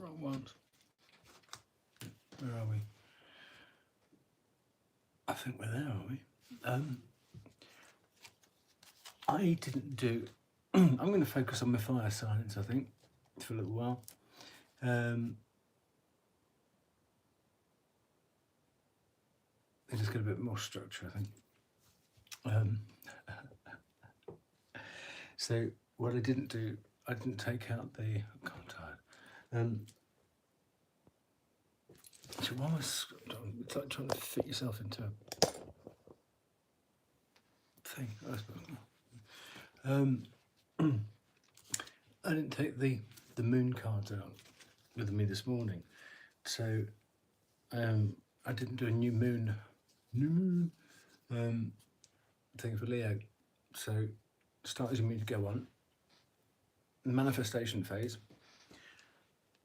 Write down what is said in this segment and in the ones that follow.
wrong ones. Where are we? I think we're there, aren't we? I didn't do... I'm going to focus on my fire silence, I think, for a little while. It just get a bit more structure, I think. So what I didn't do, I didn't take out the... God, I'm tired. So why was... It's like trying to fit yourself into a thing, I suppose. I didn't take the moon cards out with me this morning, so I didn't do a new moon thing for Leo. So start as you mean to go on. The manifestation phase.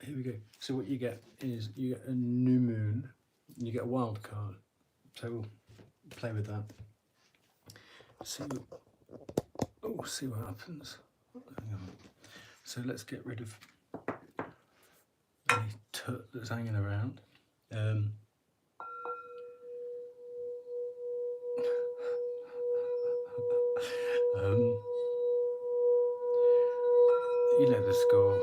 Here we go. So what you get is you get a new moon, and you get a wild card. So we'll play with that. See what happens. Hang on. So let's get rid of any tut that's hanging around. You know the score.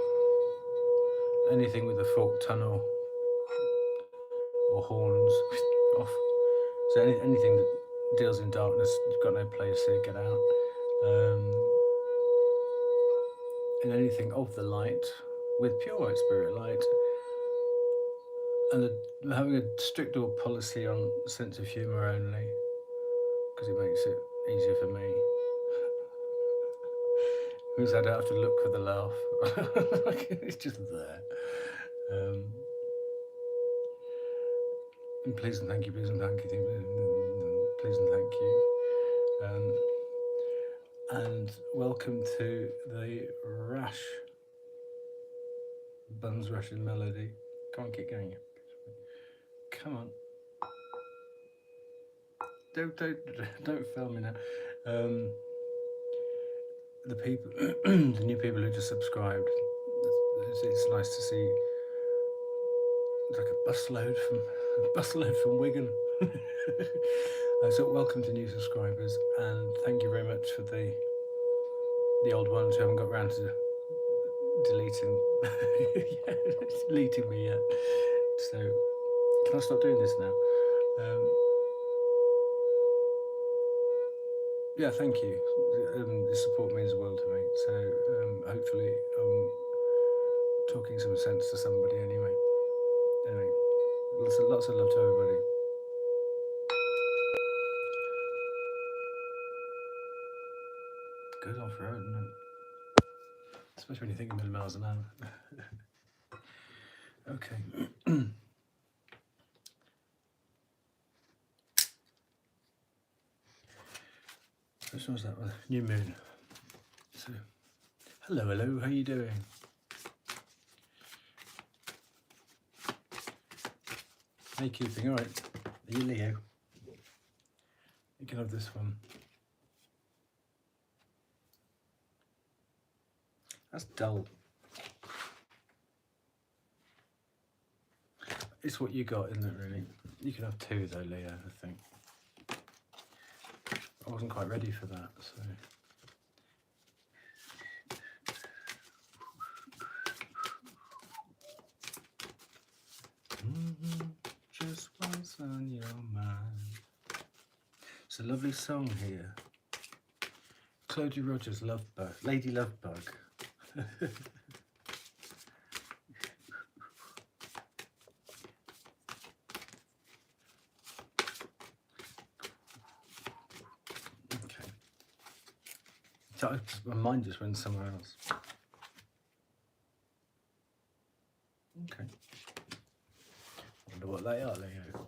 Anything with a forked tunnel or horns off. So anything that deals in darkness, you've got no place to get out. And anything of the light with pure white spirit light, and having a strict policy on sense of humour only, because it makes it easier for me. It means I don't have to look for the laugh. It's just there. And please and thank you, please and thank you, please and thank you. And welcome to the Rash Buns Russian Melody. Come on, keep going. Come on. Don't fail me now. The people, the new people who just subscribed. It's nice to see. It's like a busload from Wigan. So welcome to new subscribers, and thank you very much for the old ones who haven't got around to deleting me yet. So can I stop doing this now? Yeah, thank you. The support means the world to me. So hopefully I'm talking some sense to somebody anyway. Anyway, lots of love to everybody. Goes on forever, doesn't it? Especially when you think a million miles an hour. Okay. Which one's that one? New moon. So, hello, how you doing? How you keeping? All right. Are you Leo? You can have this one. That's dull. It's what you got, isn't it, really? You can have two though, Leo, I think. I wasn't quite ready for that, so... Just what's on your mind. It's a lovely song here. Claudia Rogers, Lovebug, Lady Lovebug. Okay. So my mind just went somewhere else. Okay. Wonder what they are, Leo.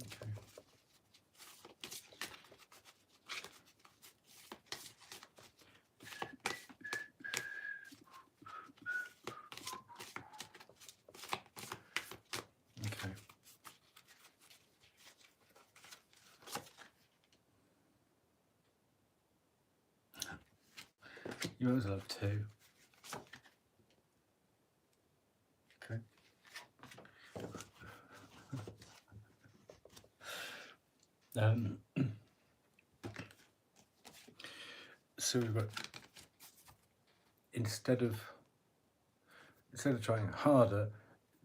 Okay. You might as well have two. Okay. So we've got, instead of trying harder,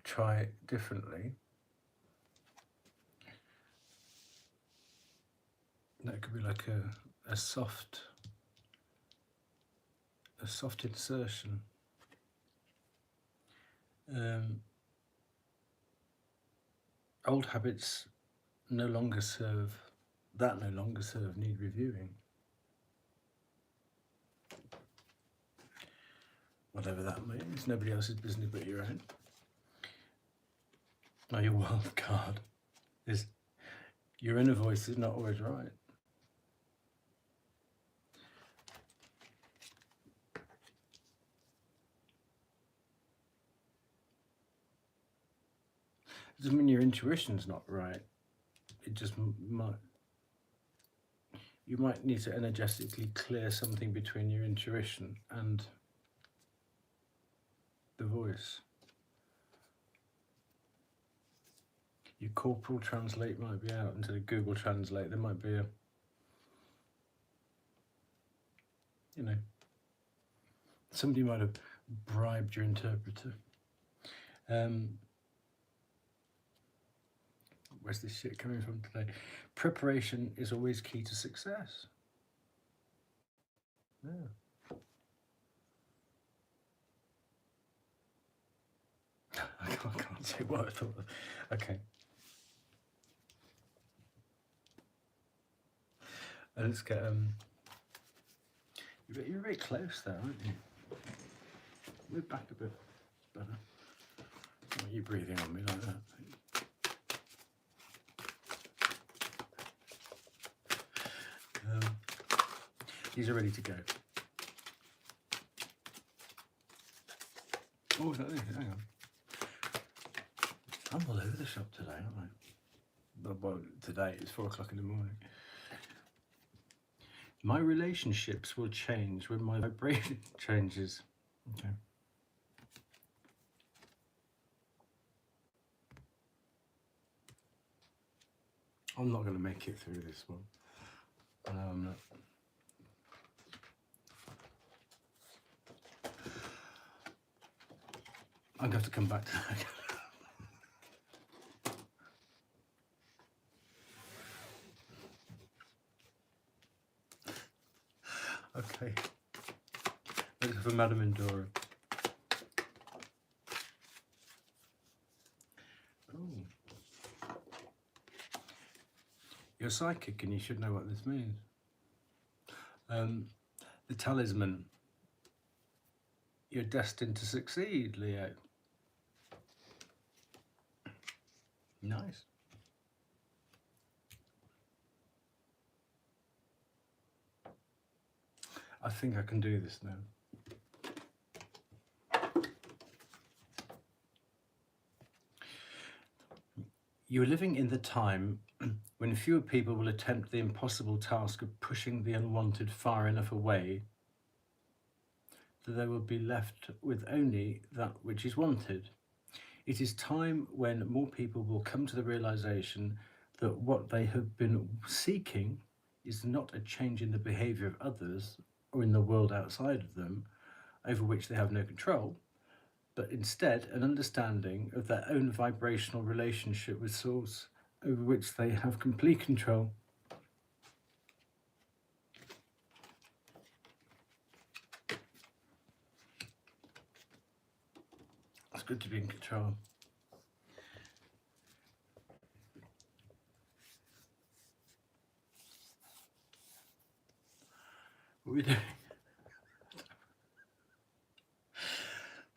try differently. That could be like a soft insertion. Old habits no longer serve need reviewing. Whatever that means, nobody else's business but your own. Now your wild card is your inner voice is not always right. It doesn't mean your intuition's not right. It just might. You might need to energetically clear something between your intuition and the voice. Your corporal translate might be out into the Google Translate. There might be somebody might have bribed your interpreter. Where's this shit coming from today? Preparation is always key to success. Yeah. I can't say what I thought. Okay. Let's get You're very close there, aren't you? Move back a bit better. Why are you breathing on me like that? These are ready to go. Oh, is that it? Hang on. I'm all over the shop today, aren't I? Well, today it's 4 o'clock in the morning. My relationships will change when my vibration changes. Okay. I'm not going to make it through this one. No, I'm not. I'm going to have to come back to that. Okay. Thanks for Madam Endora. Oh. You're psychic and you should know what this means. The talisman. You're destined to succeed, Leo. Nice. I think I can do this now. You're living in the time when fewer people will attempt the impossible task of pushing the unwanted far enough away that they will be left with only that which is wanted. It is time when more people will come to the realization that what they have been seeking is not a change in the behavior of others or in the world outside of them, over which they have no control, but instead an understanding of their own vibrational relationship with Source, over which they have complete control. It's good to be in control. What are we doing?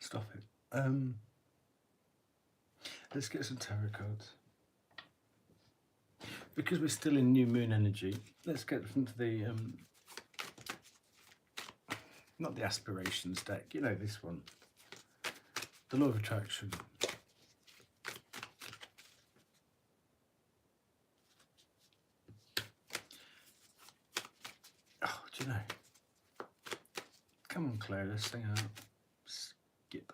Stop it. Let's get some tarot cards. Because we're still in new moon energy, let's get into the not the aspirations deck, you know, this one. The law of attraction. Oh, do you know? Come on, Claire, let's sing out. Skip.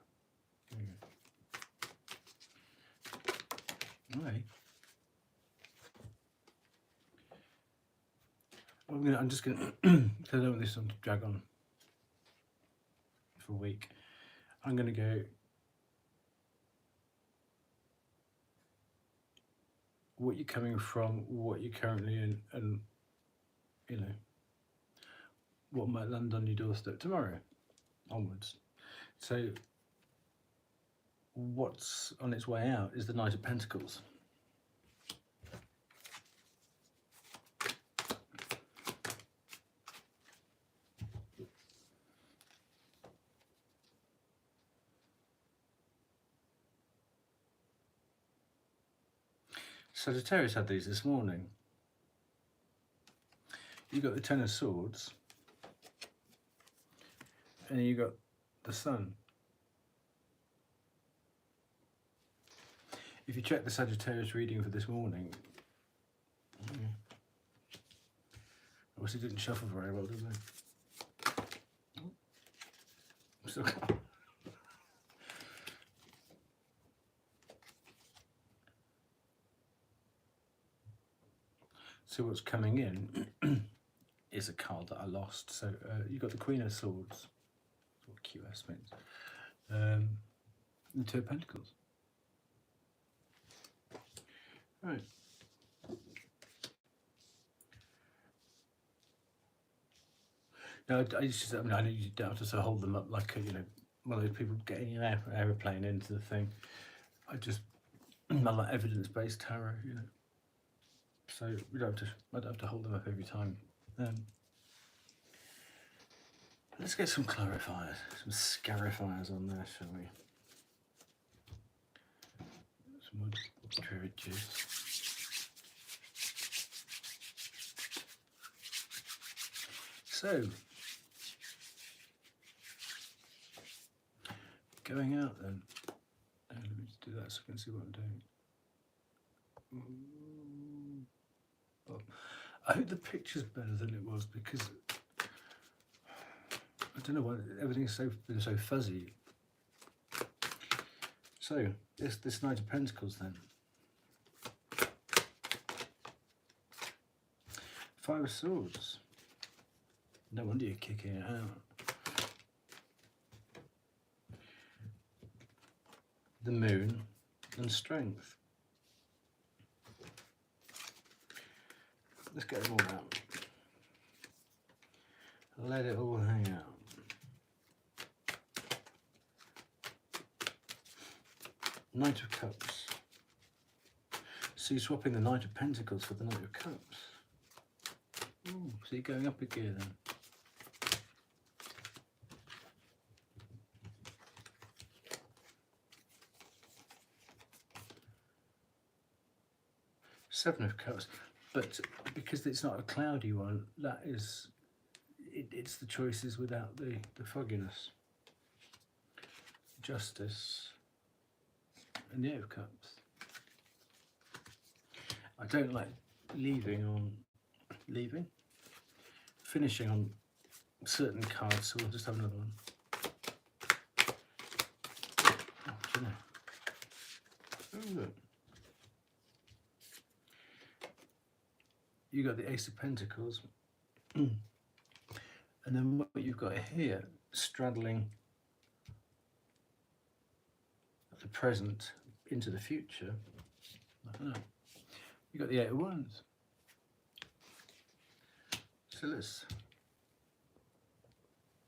Right. I'm just gonna, because I don't want this one to drag on for a week. I'm gonna go what you're coming from, what you're currently in, and you know what might land on your doorstep tomorrow onwards. So what's on its way out is the Knight of Pentacles. Sagittarius had these this morning. You got the Ten of Swords, and you got the Sun. If you check the Sagittarius reading for this morning, obviously didn't shuffle very well, did they? Still got... So what's coming in is a card that I lost. So you got the Queen of Swords, what QS means, the Two of Pentacles. Right. No, I know you don't have to sort of hold them up like one of those people getting an aeroplane into the thing. I just like evidence-based tarot, So I don't have to hold them up every time. Let's get some clarifiers, some scarifiers on there, shall we? Some more druid juice. So, going out then. Let me just do that so I can see what I'm doing. Oh, I hope the picture's better than it was because I don't know why everything's been so fuzzy. So this Knight of Pentacles then. Five of Swords. No wonder you're kicking it out. The Moon and Strength. Let's get them all out. Let it all hang out. Knight of Cups. So you're swapping the Knight of Pentacles for the Knight of Cups. Ooh, so you're going up a gear then. Seven of Cups. But because it's not a cloudy one, that is, it's the choices without the fogginess. Justice and the Eight of Cups. I don't like finishing on certain cards, so we'll just have another one. Oh, do you know? Oh, look. You got the Ace of Pentacles, and then what you've got here, straddling the present into the future. I don't know. You got the Eight of Wands. So let's.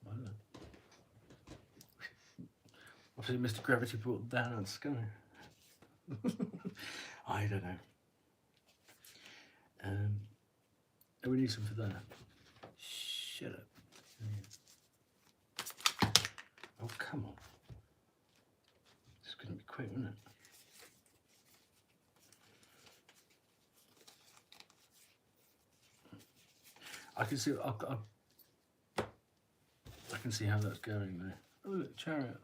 I don't know. Obviously, Mr. Gravity brought down on the sky. I don't know. We need some for that. Shut up. Oh, come on. This is going to be quick, isn't it? I can see. I can see how that's going there. Oh, look, Chariot.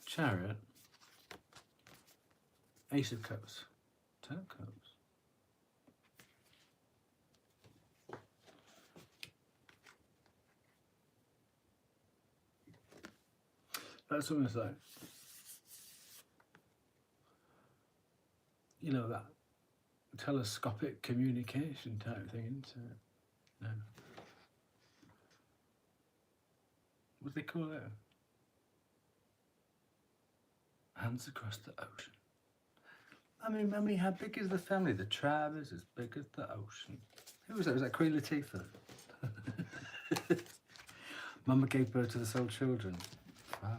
Chariot Ace of Cups, Ten of Cups. That's almost like, you know, that telescopic communication type thing, isn't it? No. What do they call it? Hands across the ocean. I mean, mummy, how big is the family? The tribe is as big as the ocean. Who was that? Was that Queen Latifah? Mama gave birth to the sole children. Wow.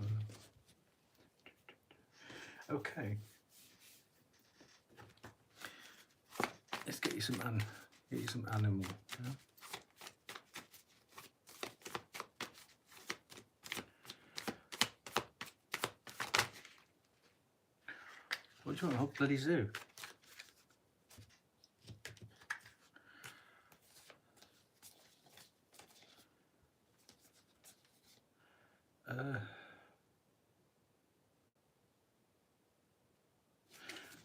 Okay. Let's get you some animal. Yeah? What do you want? A whole bloody zoo?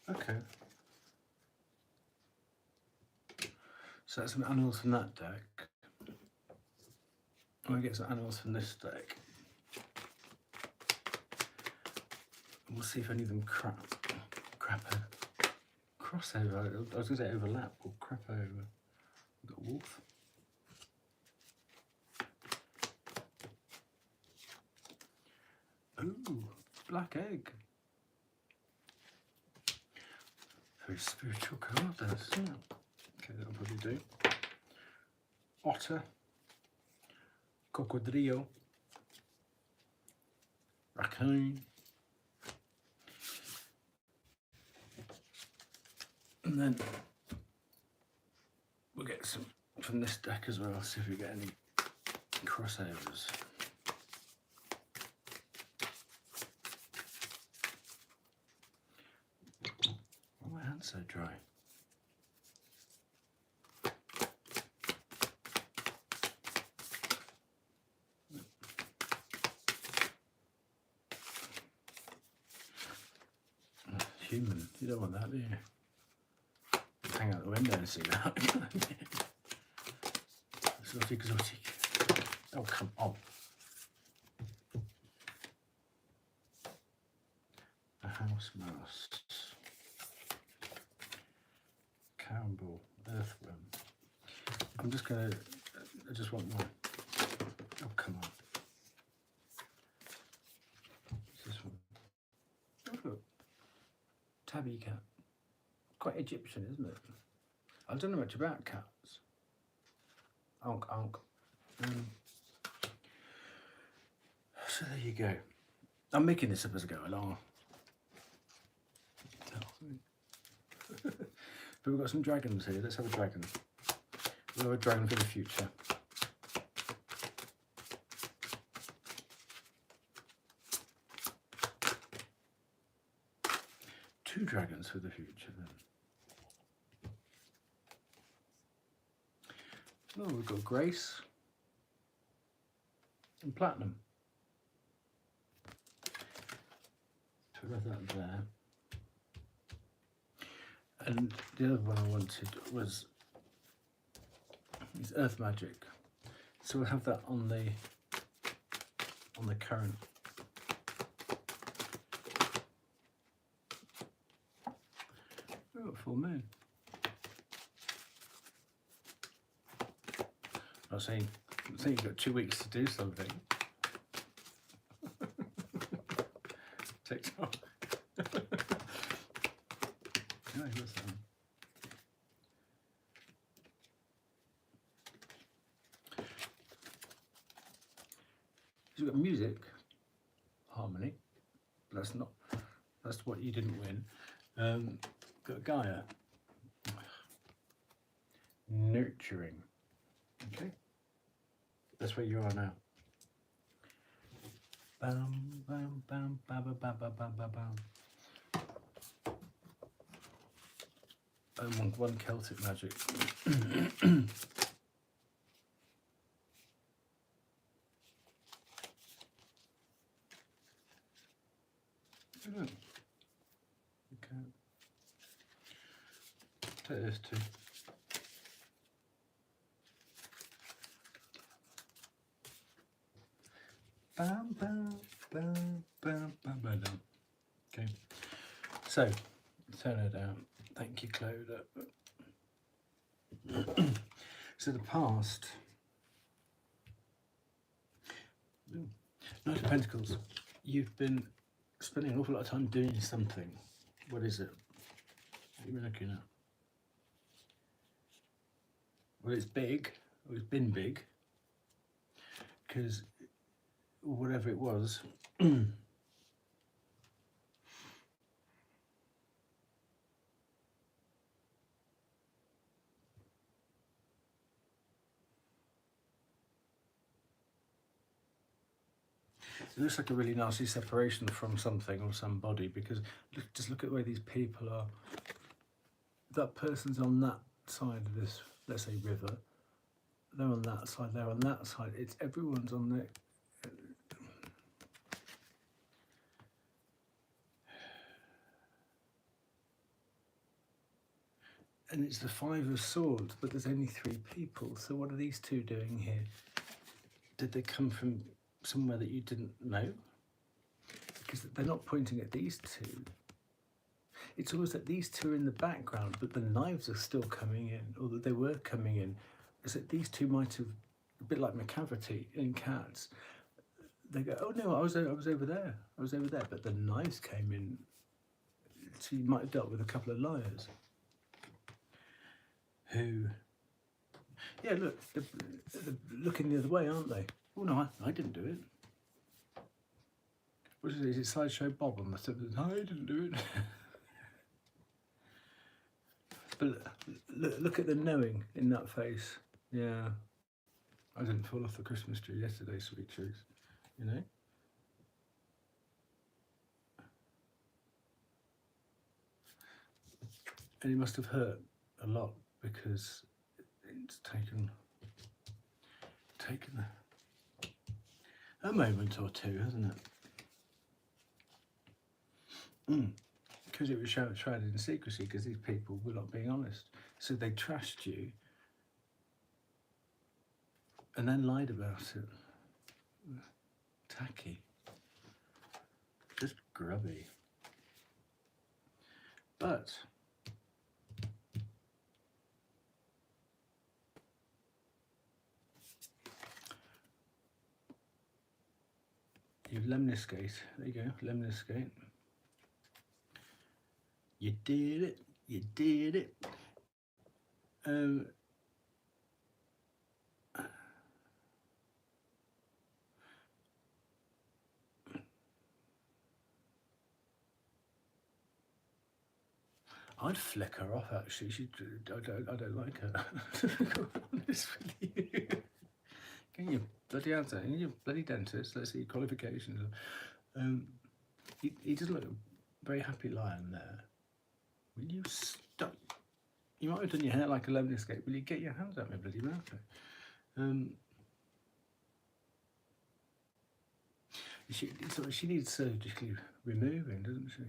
Okay. So that's some animals from that deck. I'm going to get some animals from this deck. And we'll see if any of them crossover. I was going to say overlap or crap over. We've got wolf. Ooh, black egg. Very spiritual card, that's it. Okay, that'll probably do. Otter. Cocodrillo. Raccoon. And then we'll get some from this deck as well, see if we get any crossovers. Why are my hands so dry? Human, you don't want that, do you? Hang out the window and see that. It's not exotic. Oh, come on. A house mouse. Campbell, earthworm. I'm just gonna, I just want one. Oh, come on. What's this one? Oh, look. Tabby cat. Quite Egyptian, isn't it? I don't know much about cats. Onk, onk. So there you go. I'm making this up as I go along. But we've got some dragons here. Let's have a dragon. We'll have a dragon for the future. Two dragons for the future then. Oh, we've got Grace and Platinum. Put that there. And the other one I wanted was Earth Magic. So we'll have that on the current. We've got full moon. I'm saying you've got 2 weeks to do something. TikTok. Oh, what's that? You've got music, harmony. That's what you didn't win. Got Gaia. Nurturing. Okay. That's where you are now. Bam, bam, bam, bam, bam, bam, bam, bam, bam. One Celtic magic. Okay. Take this too. Bam, bam, bam, bam, bam, bam. Okay, so turn her down. Thank you, Clodagh. So the past. Knight of Pentacles. You've been spending an awful lot of time doing something. What is it? What are you looking at? Well, it's big, or it's been big, because whatever it was, it looks like a really nasty separation from something or somebody, because just look at the way these people are. That person's on that side of this, let's say, river. They're on that side, they're on that side. It's everyone's on the... And it's the Five of Swords, but there's only 3 people. So what are these two doing here? Did they come from somewhere that you didn't know? Because they're not pointing at these two. It's almost that these two are in the background, but the knives are still coming in, or that they were coming in. It's that these two might have, a bit like McCavity in Cats, they go, oh no, I was over there, but the knives came in. So you might have dealt with a couple of liars who, yeah, look, they're looking the other way, aren't they? Oh no, I didn't do it. What is it? Is it Sideshow Bob on the tip of the... I didn't do it. But look at the knowing in that face. Yeah, I didn't fall off the Christmas tree yesterday, sweet truth, you know? And it must have hurt a lot, because it's taken a moment or two, hasn't it? Because it was shrouded in secrecy, because these people were not being honest. So they trashed you and then lied about it. Tacky. Just grubby. But you've lemniscate. There you go, lemniscate. You did it. You did it. I'd flick her off, actually. I don't like her. To be honest with you. Get your bloody answer. And your bloody dentist. Let's see your qualifications. He doesn't look a very happy lion there. Will you stop? You might have done your hair like a lemniscate. Will you get your hands out my bloody mouth? She needs surgically removing, doesn't she?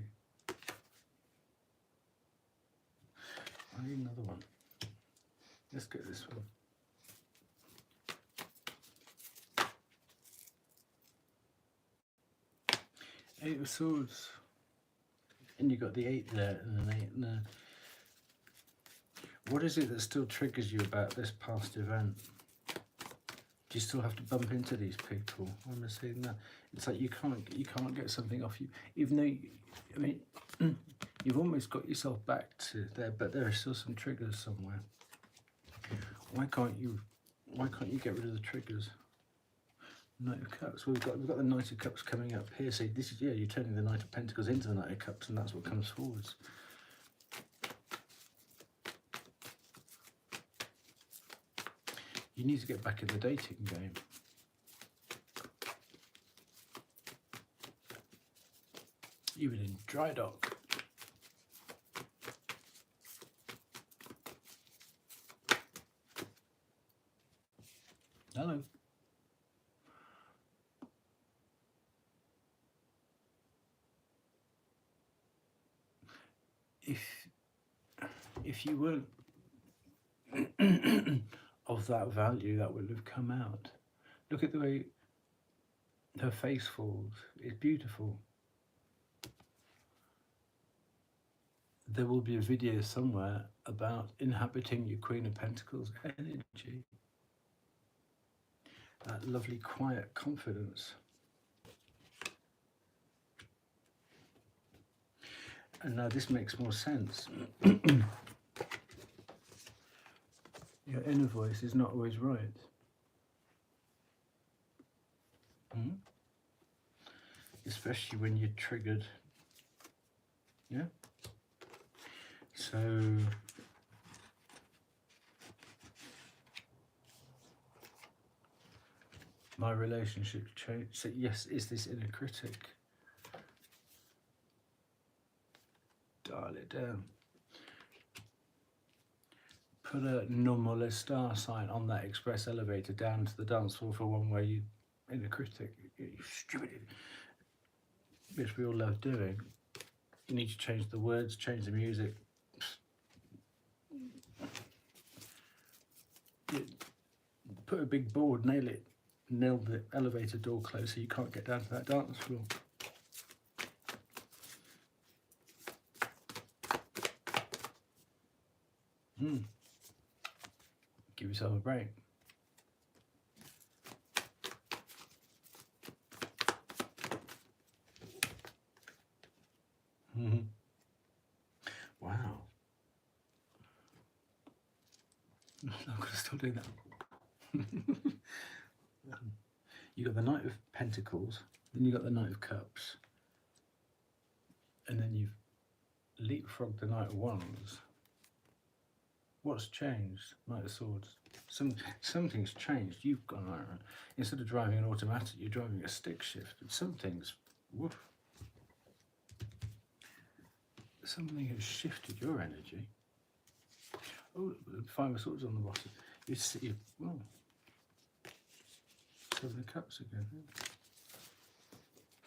I need another one. Let's get this one. Eight of Swords. And you've got the 8 there and an 8 there. What is it that still triggers you about this past event? Do you still have to bump into these people? I'm saying that. It's like you can't get something off you, even though I mean, you've almost got yourself back to there, but there are still some triggers somewhere. Why can't you get rid of the triggers? Knight of Cups. Well, we've got the Knight of Cups coming up here. So this is, yeah, you're turning the Knight of Pentacles into the Knight of Cups, and that's what comes forwards. You need to get back in the dating game. You've been in dry dock. Hello. If If you weren't of that value, that would have come out. Look at the way her face falls. It's beautiful. There will be a video somewhere about inhabiting your Queen of Pentacles energy. That lovely, quiet confidence. And now this makes more sense. Your inner voice is not always right. Especially when you're triggered. Yeah? So my relationship changed. So yes, is this inner critic? Dial it down. Put a non molestar sign on that express elevator down to the dance floor for one where you inner critic, you stupid, which we all love doing. You need to change the words, change the music. Put a big board, nail it, nail the elevator door closed so you can't get down to that dance floor. Give yourself a break. Wow. I'm going to still do that. You got the Knight of Pentacles, then you got the Knight of Cups, and then you've leapfrogged the Knight of Wands. What's changed? Knight of Swords. Something's changed. You've gone around. Instead of driving an automatic, you're driving a stick shift. Something's woof. Something has shifted your energy. Oh, the Five of Swords on the bottom. You see, well, Seven of Cups again.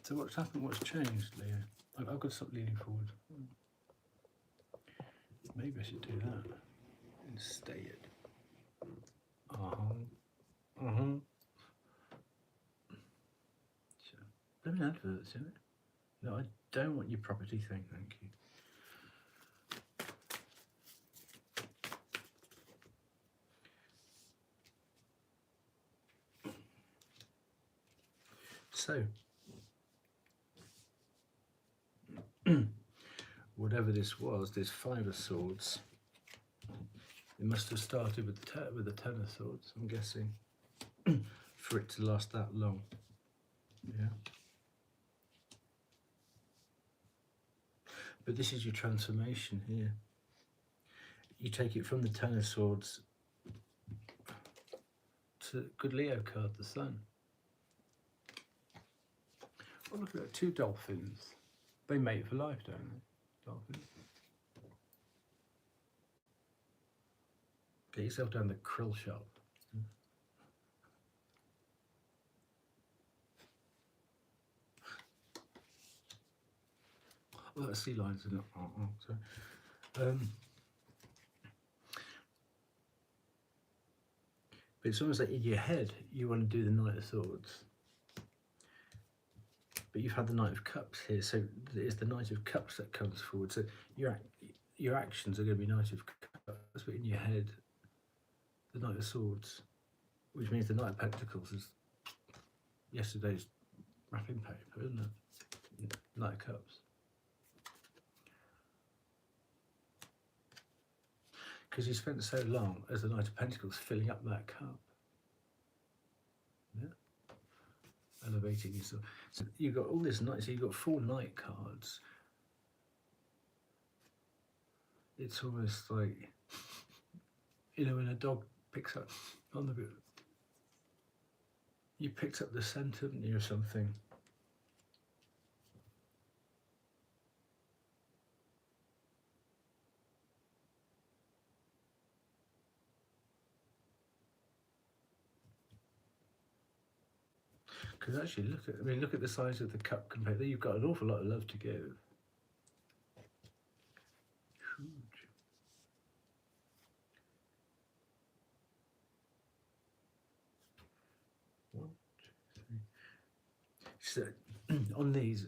So what's happened? What's changed, Leo? I've got to stop leaning forward. Maybe I should do that and stay it. So, let me adverts in it. No, I don't want your property thing, thank you. So, whatever this was, this Five of Swords, it must have started with the Ten of Swords, I'm guessing, for it to last that long. Yeah. But this is your transformation here. You take it from the Ten of Swords to good Leo card, the Sun. Oh, look at that, 2 dolphins. They mate for life, don't they? Dolphins. Get yourself down the krill shop. Oh, that's sea lions, isn't it? Sorry. But it's almost like in your head, you want to do the Knight of Swords. But you've had the Knight of Cups here, so it's the Knight of Cups that comes forward. So your actions are going to be Knight of Cups, but in your head, the Knight of Swords, which means the Knight of Pentacles is yesterday's wrapping paper, isn't it? Knight of Cups. Because you spent so long as the Knight of Pentacles filling up that cup. Yeah. Elevating yourself. So you've got all this Knight, so you've got 4 Knight cards. It's almost like, you know, when a dog picks up on the, you picked up the scent, haven't you, or something? Because actually, look at the size of the cup compared. You've got an awful lot of love to give. Huge. So on these,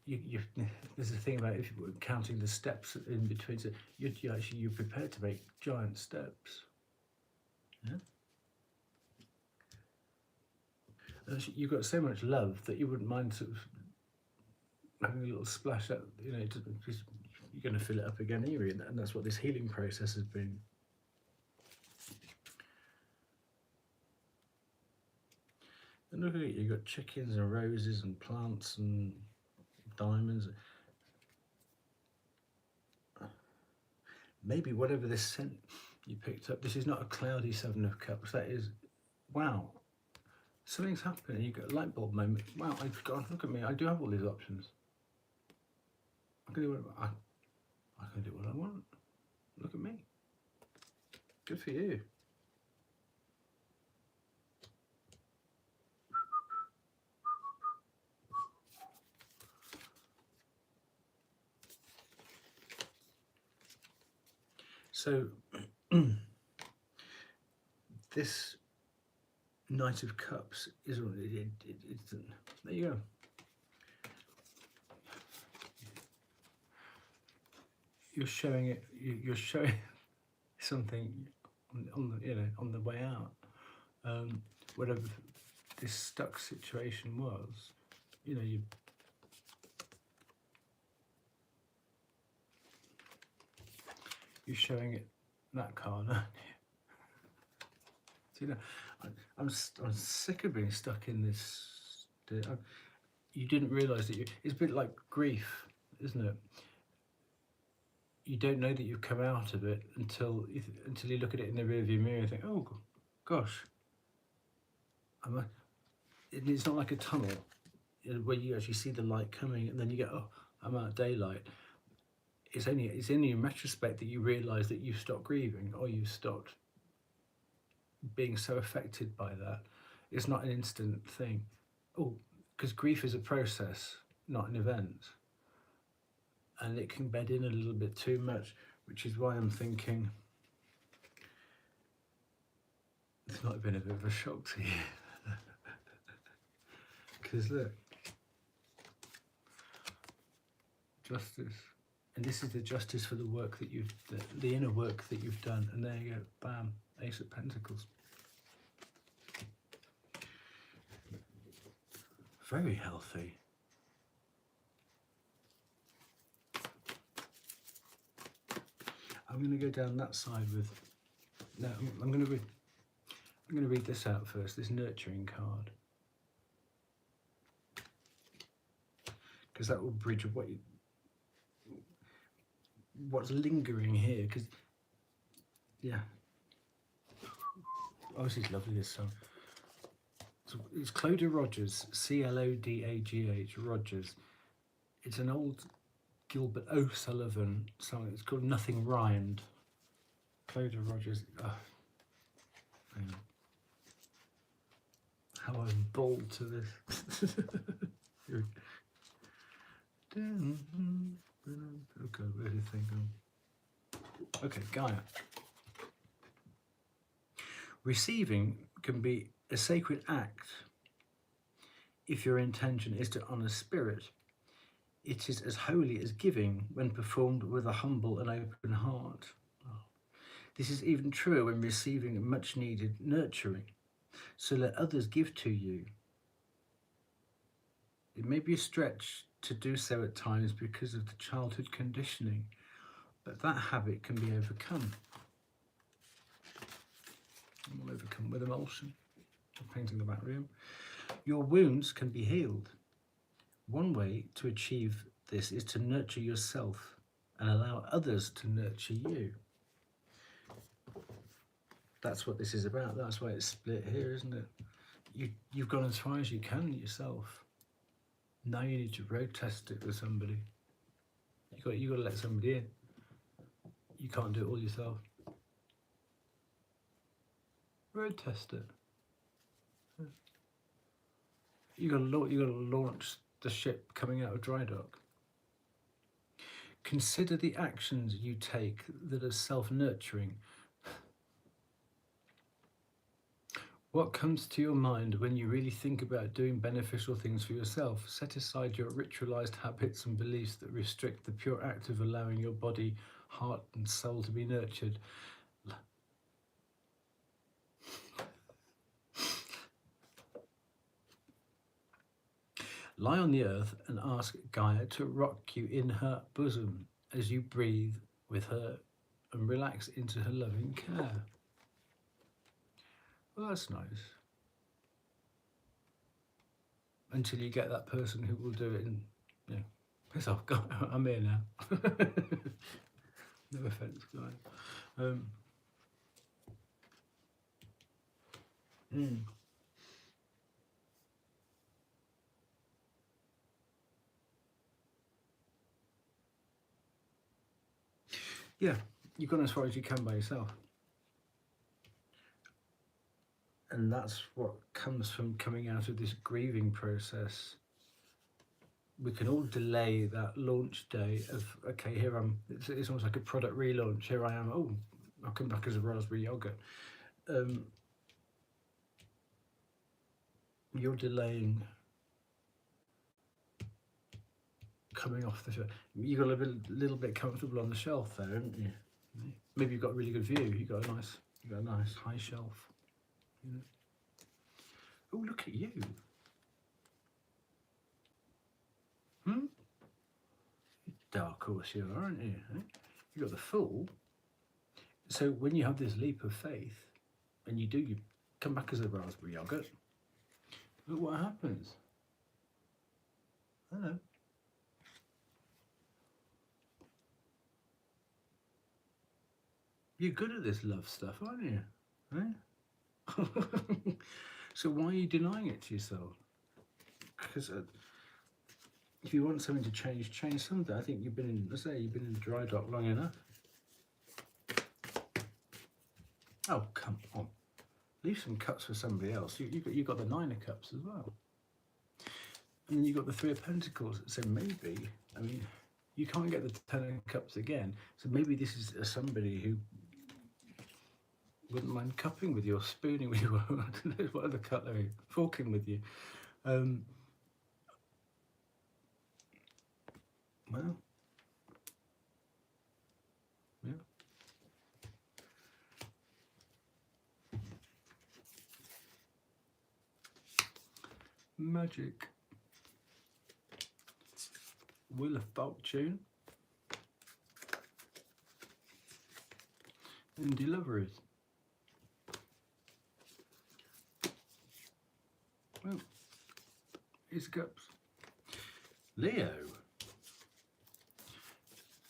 there's a thing about if you were counting the steps in between. So you're prepared to make giant steps. Yeah. And you've got so much love that you wouldn't mind sort of having a little splash up. You know, just, you're going to fill it up again anyway, and that's what this healing process has been. And look at it, you've got chickens and roses and plants and diamonds. Maybe whatever this scent you picked up, this is not a cloudy Seven of Cups, that is, wow, something's happening. You got a light bulb moment. Wow, God, look at me, I do have all these options. I can do what I can do what I want. Look at me. Good for you. So this Knight of Cups is there you go. You're showing it. You're showing something on the on the way out. Whatever this stuck situation was, you're showing it that card, aren't you? I'm sick of being stuck in this. You didn't realise that it's a bit like grief, isn't it? You don't know that you've come out of it until you look at it in the rearview mirror and think, oh gosh, it's not like a tunnel where you actually see the light coming and then you go, oh, I'm out of daylight. It's only in retrospect that you realise that you've stopped grieving or you've stopped being so affected by that. It's not an instant thing. Oh, because grief is a process, not an event. And it can bed in a little bit too much, which is why I'm thinking this might have been a bit of a shock to you. Because look, justice. And this is the justice for the work that the inner work that you've done. And there you go, bam, Ace of Pentacles. Very healthy. I'm going to go down that side with. No, I'm going to read this out first. This nurturing card, because that will bridge what's lingering here. Because yeah, oh, this is lovely. This song. So it's Cloda Rogers, Clodagh Rogers. It's an old Gilbert O'Sullivan song. It's called Nothing Rhymed. Cloda Rogers. Oh, how I'm bold to this. Okay, where did they go? Okay, Gaia. Receiving can be a sacred act if your intention is to honour spirit. It is as holy as giving when performed with a humble and open heart. This is even true when receiving much needed nurturing. So let others give to you. It may be a stretch to do so at times because of the childhood conditioning, but that habit can be overcome. And we'll overcome with emulsion. I'm painting the back room. Your wounds can be healed. One way to achieve this is to nurture yourself and allow others to nurture you. That's what this is about. That's why it's split here, isn't it? You've gone as far as you can yourself. Now you need to road test it with somebody. You got to let somebody in. You can't do it all yourself. Road test it. You got to launch the ship coming out of dry dock. Consider the actions you take that are self-nurturing. What comes to your mind when you really think about doing beneficial things for yourself? Set aside your ritualized habits and beliefs that restrict the pure act of allowing your body, heart, and soul to be nurtured. Lie on the earth and ask Gaia to rock you in her bosom as you breathe with her and relax into her loving care. Well, that's nice. Until you get that person who will do it and, you know, piss off, Gaia, I'm here now. No offence, Gaia. Yeah, you've gone as far as you can by yourself. And that's what comes from coming out of this grieving process. We can all delay that launch day of, okay, here I'm, it's almost like a product relaunch. Here I am, oh, I'll come back as a raspberry yogurt. You're delaying coming off the shelf. You got a little bit comfortable on the shelf there, haven't you? Maybe you've got a really good view. You got a nice high shelf. You know? Oh, look at you. Dark horse you are, aren't you? You got the Fool. So when you have this leap of faith, and you come back as a raspberry yogurt, look what happens. Hello. You're good at this love stuff, aren't you? Eh? So why are you denying it to yourself? Because if you want something to change something. I think you've been in, let's say, you've been in the dry dock long enough. Oh, come on. Leave some cups for somebody else. You got the 9 of cups as well. And then you got the 3 of pentacles. So maybe, I mean, you can't get the 10 of cups again. So maybe this is somebody who wouldn't mind cupping with you or spooning with you, I don't know what other cutlery, forking with you. Well, yeah. Magic. Wheel of Fortune. And deliveries. Well, Ace of Cups. Leo.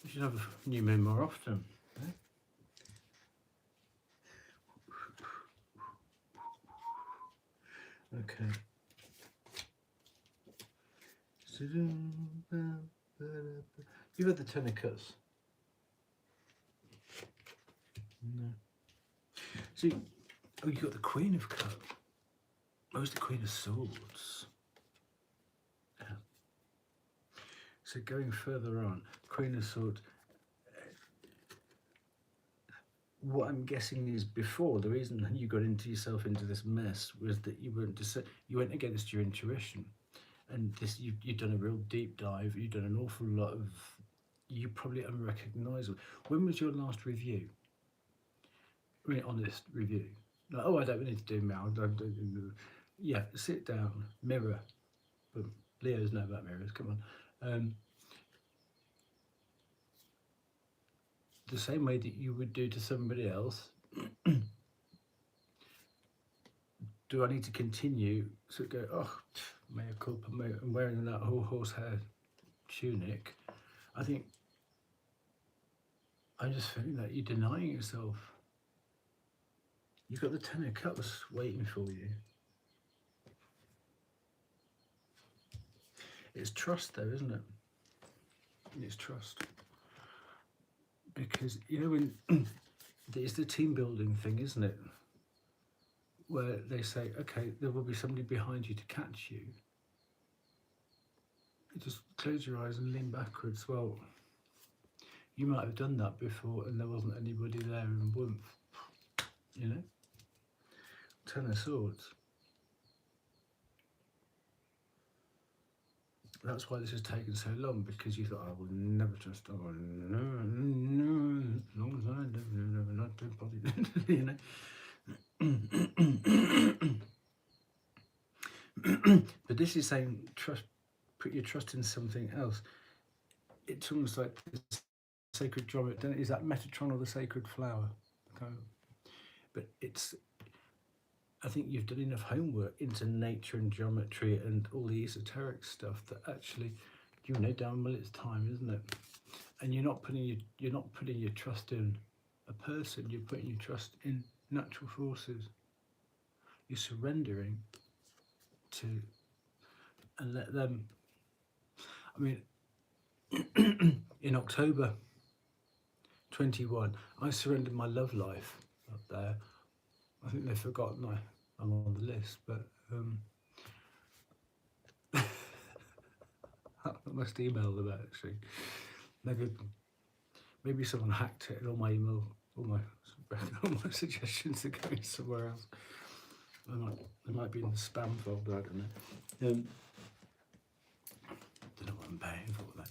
You should have a new moon more often. Eh? Okay. You've had the 10 of Cups. No. See, oh, you got the Queen of Cups. Oh, it's the Queen of Swords. Yeah. So going further on, Queen of Swords. What I'm guessing is before, the reason you got yourself into this mess was that you went against your intuition, and this you've done a real deep dive. You've done an awful lot of. You're probably unrecognisable. When was your last review? I mean, honest review. Like, oh, I don't need to do now. Yeah, sit down, mirror. But Leos know about mirrors. Come on. The same way that you would do to somebody else. Do I need to continue to go, oh, mea culpa, I'm wearing that whole horsehair tunic? I think I'm just feeling that you're denying yourself. You've got the 10 of Cups waiting for you. It's trust though, isn't it? It's trust. Because, you know, when it's the team building thing, isn't it? Where they say, okay, there will be somebody behind you to catch you. You just close your eyes and lean backwards. Well, you might have done that before and there wasn't anybody there and woomph, you know? Ten of Swords. That's why this has taken so long, because you thought, I will never trust. Oh, no, no, as long as I live, not anybody, you know. But this is saying, trust. Put your trust in something else. It's almost like the sacred geometry. Is that Metatron or the sacred flower? Okay. But it's. I think you've done enough homework into nature and geometry and all the esoteric stuff that actually, you know damn well it's time, isn't it? And you're not putting your trust in a person. You're putting your trust in natural forces. You're surrendering to, and let them. I mean, in October 21, I surrendered my love life up there. I think they've forgotten I'm on the list, but I must email them actually. Maybe someone hacked it and all my email, all my suggestions are going somewhere else. They might be in the spam folder. I don't know. Don't know what I'm paying for that.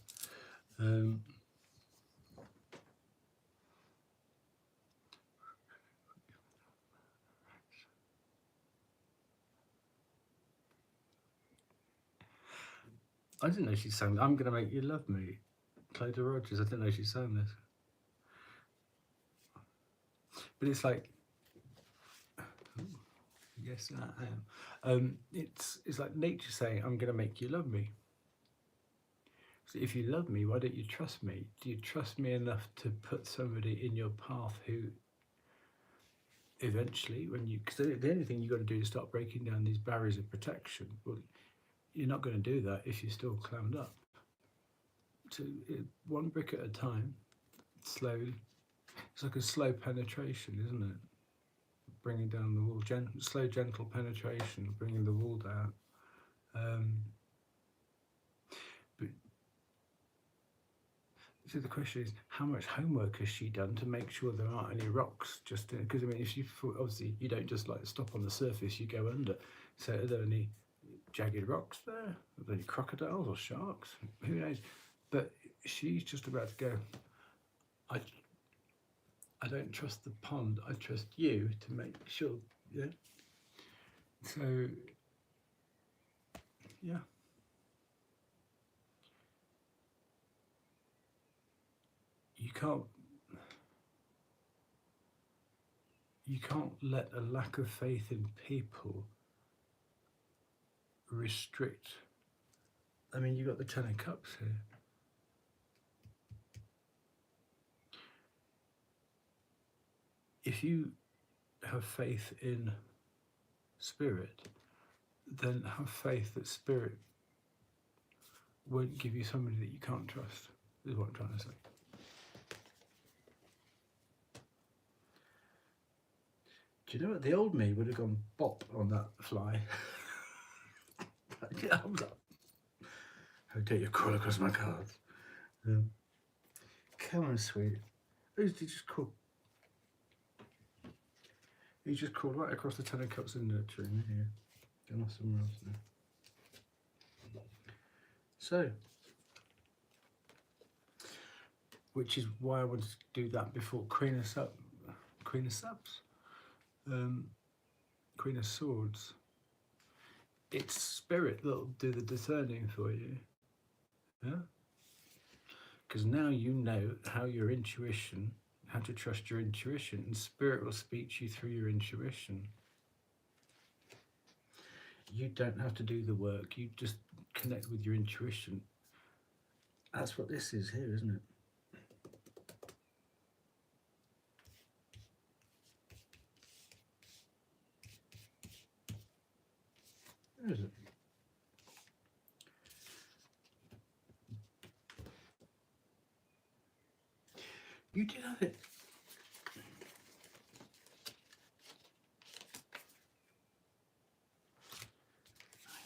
I didn't know she sang I'm Gonna Make You Love Me. Clodagh Rogers, I didn't know she sang this. But it's like, yes, I am. It's like nature saying, I'm gonna make you love me. So if you love me, why don't you trust me? Do you trust me enough to put somebody in your path who eventually, because the only thing you've got to do is start breaking down these barriers of protection. Well, you're not going to do that if you're still clammed up. So one brick at a time, slowly. It's like a slow penetration, isn't it? Bringing down the wall, slow, gentle penetration, bringing the wall down. But so the question is, how much homework has she done to make sure there aren't any rocks? Just because I mean, if you obviously you don't just like stop on the surface, you go under. So are there any jagged rocks there? Are there any crocodiles or sharks? Who knows? But she's just about to go. I don't trust the pond. I trust you to make sure. Yeah. So yeah. You can't let a lack of faith in people restrict. I mean, you've got the Ten of Cups here. If you have faith in spirit, then have faith that spirit won't give you somebody that you can't trust, is what I'm trying to say. Do you know what? The old me would have gone bop on that fly. Thumbs up. How dare you crawl across my cards? Come on, sweet. He just crawled. He just crawled right across the Ten of Cups and nurturing here. Going off somewhere else now. So, which is why I wanted to do that before Queen of Cups, Queen of Swords. It's spirit that'll do the discerning for you. Yeah? Because now you know how your intuition, how to trust your intuition, and spirit will speak to you through your intuition. You don't have to do the work, you just connect with your intuition. That's what this is here, isn't it? Where is it? You did have it.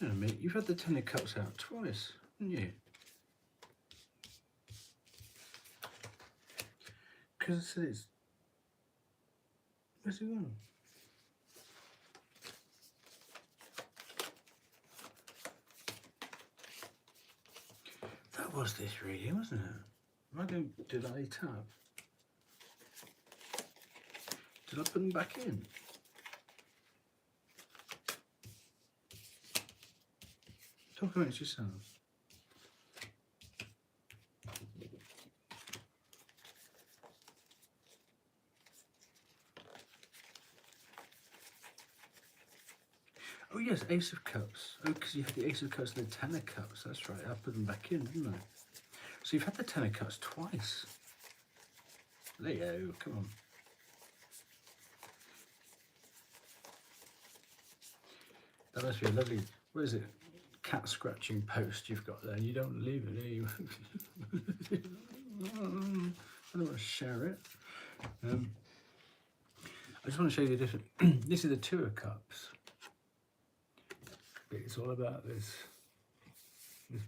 Hang on a minute, you've had the Ten of Cups out twice, haven't you? Because I said it's... Where's it gone? That was this reading, wasn't it? Am I going to delete tab? Did I put them back in? Talk amongst yourselves. Oh yes, Ace of Cups. Oh, because you had the Ace of Cups and the Ten of Cups. That's right, I put them back in, didn't I? So you've had the Ten of Cups twice. Leo, come on. That must be a lovely, what is it, cat scratching post you've got there. You don't leave it, do you? I don't want to share it. I just want to show you the different, this is the Two of Cups. It's all about this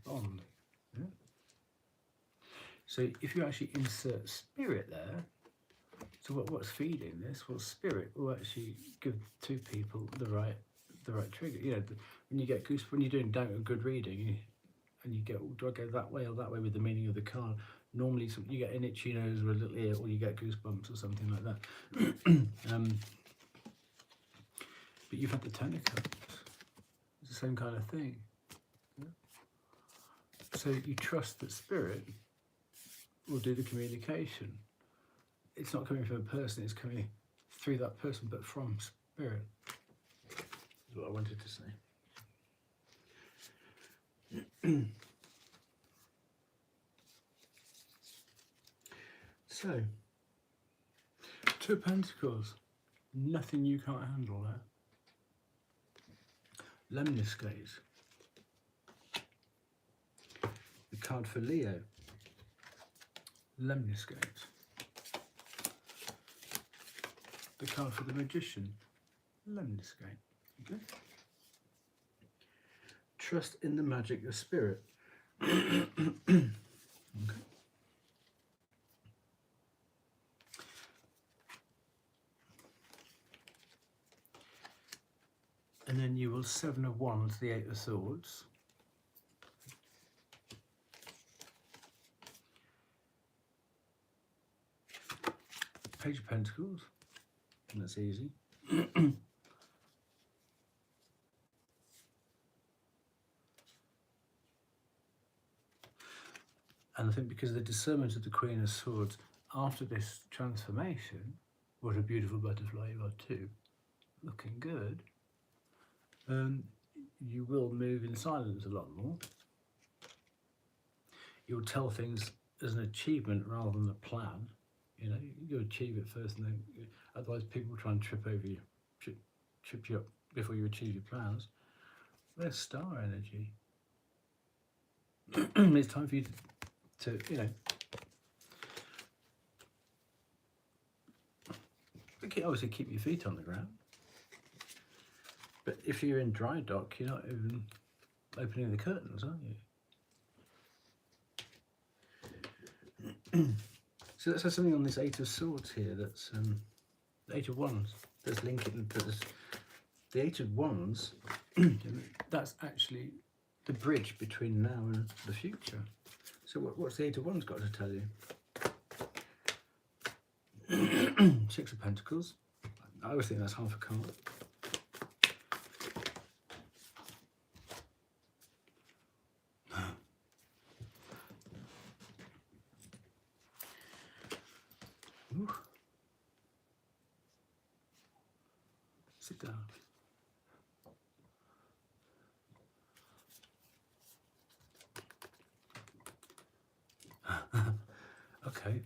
bond. Yeah? So if you actually insert spirit there, so what's feeding this? Well, spirit will actually give two people the right trigger. You know, when you get goose, when you're doing a good reading, and you get, do I go that way or that way with the meaning of the card? Normally, you get an itchy nose or a little ear, or you get goosebumps or something like that. But you've had the Ten of Cups. It's the same kind of thing. Yeah? So you trust that spirit will do the communication. It's not coming from a person, it's coming through that person, but from spirit. Is what I wanted to say. So, Two of Pentacles. Nothing you can't handle there. Lemniscate. The card for Leo. Lemniscate. The card for the Magician. Lemniscate. Okay. Trust in the magic of spirit. Okay. And then you will Seven of Wands, the Eight of Swords. Page of Pentacles, and that's easy. And I think because of the discernment of the Queen of Swords, after this transformation, what a beautiful butterfly you are too, looking good, you will move in silence a lot more. You'll tell things as an achievement rather than a plan. You know, you achieve it first, and then otherwise people try and trip over you, trip you up before you achieve your plans. There's star energy. It's time for you to, you know, obviously keep your feet on the ground. But if you're in dry dock, you're not even opening the curtains, are you? So let's have something on this Eight of Swords here. That's the Eight of Wands. Let's link it. The Eight of Wands. That's actually the bridge between now and the future. So what's the Eight of Wands got to tell you? Six of Pentacles. I always think that's half a card. Sit down. Okay.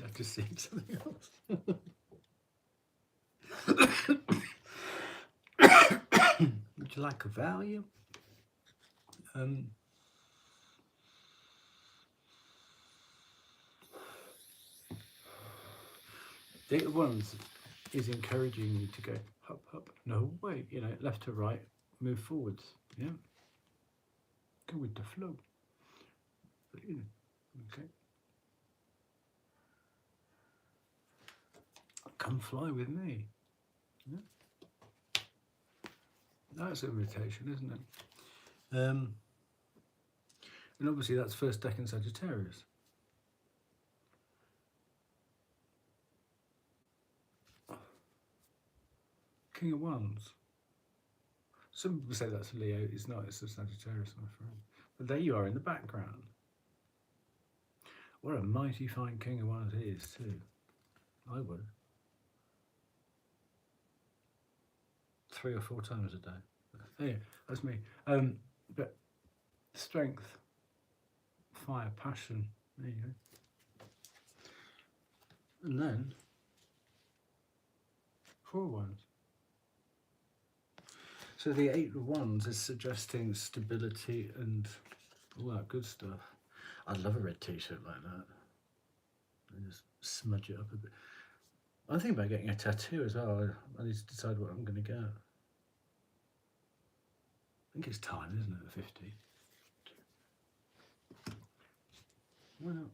I've just seen something else. Would you like a value? The Eight of Wands is encouraging you to go up, up, no, wait, you know, left to right, move forwards, yeah? Go with the flow. But, you know, okay. Come fly with me. Yeah? That's an invitation, isn't it? And obviously that's first decan Sagittarius. King of Wands. Some people say that's a Leo. It's not. It's a Sagittarius, my friend. But there you are in the background. What a mighty fine King of Wands he is too. I would. 3 or 4 times a day. Yeah, that's me. But strength, fire, passion. There you go. And then 4 Wands. So the 8 of Wands is suggesting stability and all that good stuff. I'd love a red t-shirt like that. And just smudge it up a bit. I'm thinking about getting a tattoo as well. I need to decide what I'm going to get. I think it's time, isn't it, at 50? Why not?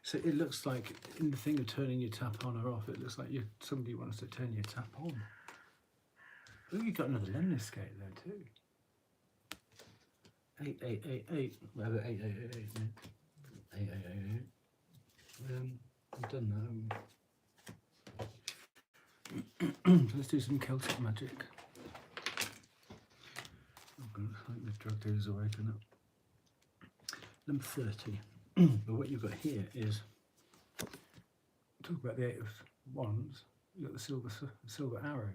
So it looks like, in the thing of turning your tap on or off, it looks like somebody wants to turn your tap on. Oh, you've got another lemniscate there too. 8888. Well, 8888. 8888. I've done that. So let's do some Celtic magic. I think the drug dealers are waking up. Number 30. But what you've got here is, talk about the 8 of Wands, you've got the silver arrow.